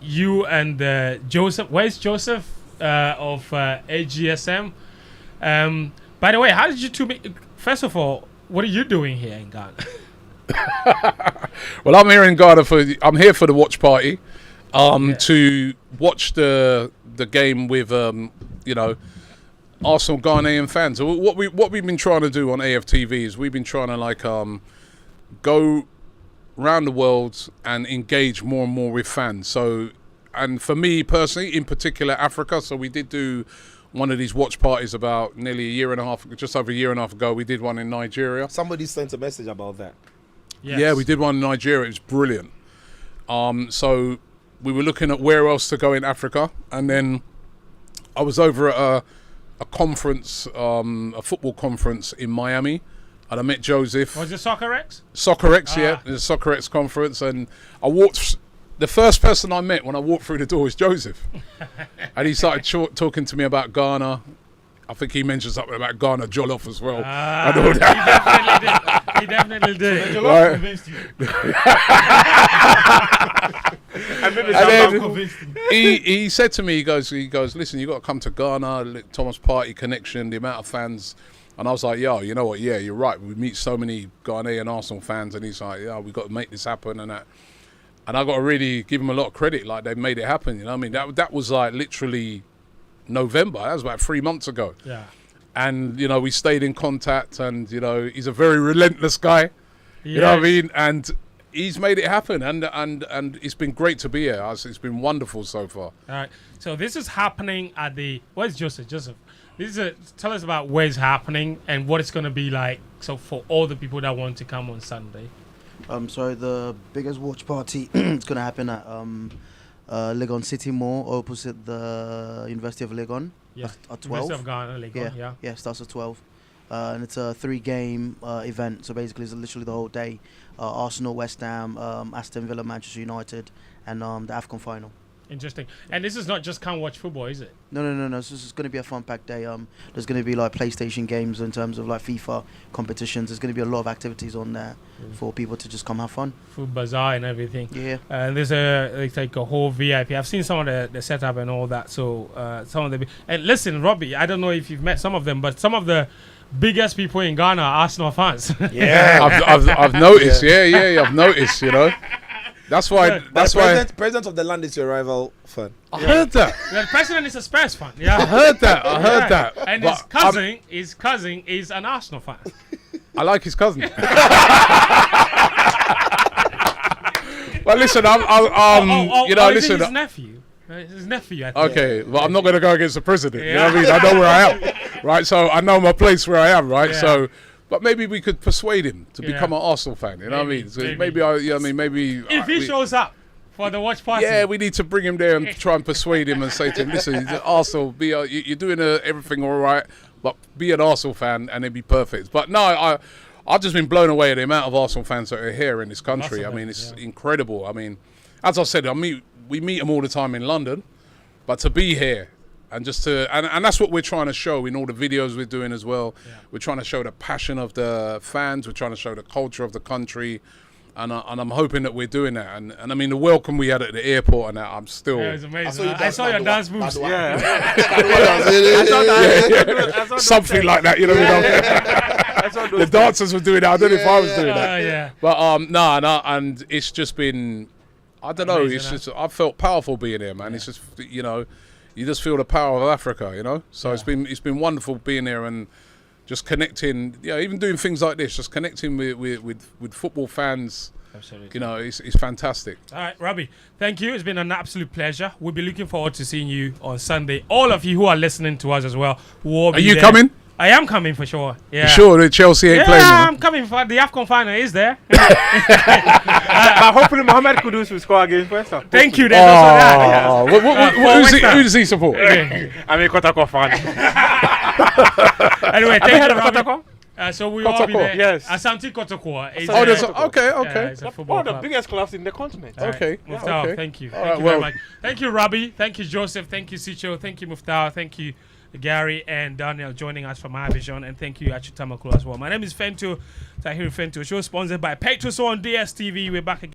S1: You and Joseph. Where's Joseph of AGSM? By the way, how did you two meet? First of all, what are you doing here in Ghana?
S9: Well, I'm here in Ghana I'm here for the watch party. To watch the game with Arsenal Ghanaian fans. So what we've been trying to do on AFTV is we've been trying to go around the world and engage more and more with fans. So, and for me personally, in particular Africa. So we did do one of these watch parties about nearly just over a year and a half ago. We did one in Nigeria.
S2: Somebody sent a message about that.
S1: Yes.
S9: Yeah, we did one in Nigeria. It was brilliant. So we were looking at where else to go in Africa, and then I was over at a conference, a football conference in Miami, and I met Joseph.
S1: Was it Soccer X?
S9: Soccer X, yeah, the Soccer X conference, and I walked. The first person I met when I walked through the door was Joseph, and he started talking to me about Ghana. I think he mentioned something about Ghana Jollof as well. And all that.
S1: He definitely did.
S3: Jollof convinced you.
S9: he said to me, he goes, listen, you got to come to Ghana, Thomas Partey connection, the amount of fans. And I was like, yo, you know what? Yeah, you're right. We meet so many Ghanaian Arsenal fans, and he's like, yeah, we got to make this happen and that. And I got to really give him a lot of credit. Like, they made it happen. You know what I mean? That was like literally November. That was about 3 months ago.
S1: Yeah.
S9: And, you know, we stayed in contact, and, you know, he's a very relentless guy. You know what I mean? And he's made it happen, and it's been great to be here. It's been wonderful so far.
S1: All right. So this is happening at the... Where's Joseph? Tell us about where it's happening and what it's going to be like. So for all the people that want to come on Sunday.
S10: So the biggest watch party is going to happen at Legon City Mall, opposite the University of Legon.
S1: Yeah.
S10: At 12.
S1: University of Ghana, Legon. Yeah.
S10: Starts at 12. And it's a 3-game event. So basically, it's literally the whole day. Arsenal, West Ham, Aston Villa, Manchester United, and the AFCON final.
S1: Interesting. And this is not just come watch football, is it?
S10: No. This is going to be a fun-packed day. There's going to be like PlayStation games in terms of like FIFA competitions. There's going to be a lot of activities on there for people to just come have fun.
S1: Food bazaar and everything.
S10: Yeah.
S1: And there's like a whole VIP. I've seen some of the setup and all that. So some of the... And listen, Robbie, I don't know if you've met some of them, but some of the biggest people in Ghana are Arsenal fans.
S9: Yeah. I've noticed. Yeah. I've noticed, you know. That's why.
S2: President of the land is your rival fan.
S9: I heard that.
S1: The president is a Spurs fan. Yeah,
S9: I heard that.
S1: And his cousin is an Arsenal fan.
S9: I like his cousin. But listen, listen.
S1: His nephew. His nephew. I think.
S9: Okay, well, I'm not going to go against the president. You know what I mean? I know where I am, right? So I know my place where I am, right?
S1: Yeah.
S9: So. But maybe we could persuade him to become an Arsenal fan. You know what I mean? So maybe
S1: if he shows up for the watch party.
S9: Yeah, we need to bring him there and try and persuade him and say to him, listen, Arsenal, you're doing everything all right, but be an Arsenal fan and it'd be perfect. But no, I've just been blown away at the amount of Arsenal fans that are here in this country. I mean, it's incredible. I mean, as I said, we meet them all the time in London, but to be here, and just to, and that's what we're trying to show in all the videos we're doing as well. Yeah. We're trying to show the passion of the fans. We're trying to show the culture of the country. And I'm hoping that we're doing that. And I mean, the welcome we had at the airport and that, I'm still...
S1: Yeah, it was amazing. I saw your dance moves.
S3: Yeah.
S9: Something like that, you know. The dancers were doing that. I don't know if I was doing that.
S1: Yeah.
S9: But no, and it's just been... I don't know.
S1: Amazing,
S9: it's just... I felt powerful being here, man. Yeah. It's just, you know... You just feel the power of Africa, you know. So it's been wonderful being here and just connecting. Yeah, even doing things like this, just connecting with football fans. Absolutely. You know, it's fantastic.
S1: All right, Robbie, thank you. It's been an absolute pleasure. We'll be looking forward to seeing you on Sunday. All of you who are listening to us as well.
S9: Are you coming?
S1: I am coming for sure. Yeah.
S9: You sure that Chelsea ain't playing?
S1: Yeah, I'm coming for the AFCON final. Is there?
S3: But hopefully Mohamed Kudus will score against West Ham.
S1: Thank you. There's also that.
S9: Who does he support?
S3: I'm a Kotoko fan.
S1: Anyway, thank you, Robbie. So we all be there.
S3: Yes.
S1: Asante Kotoko.
S9: Okay.
S1: It's a
S3: one of the biggest clubs in the continent.
S9: Okay.
S1: Muftawu, thank you. Thank you very much. Thank you, Robbie. Thank you, Joseph. Thank you, Sitso. Thank you, Muftawu. Thank you, Gary and Daniel joining us from My Vision, and thank you, Atsu Tamakloe as well. My name is Fentuo, Tahiru Fentuo. Show sponsored by Petros on DSTV. We're back again.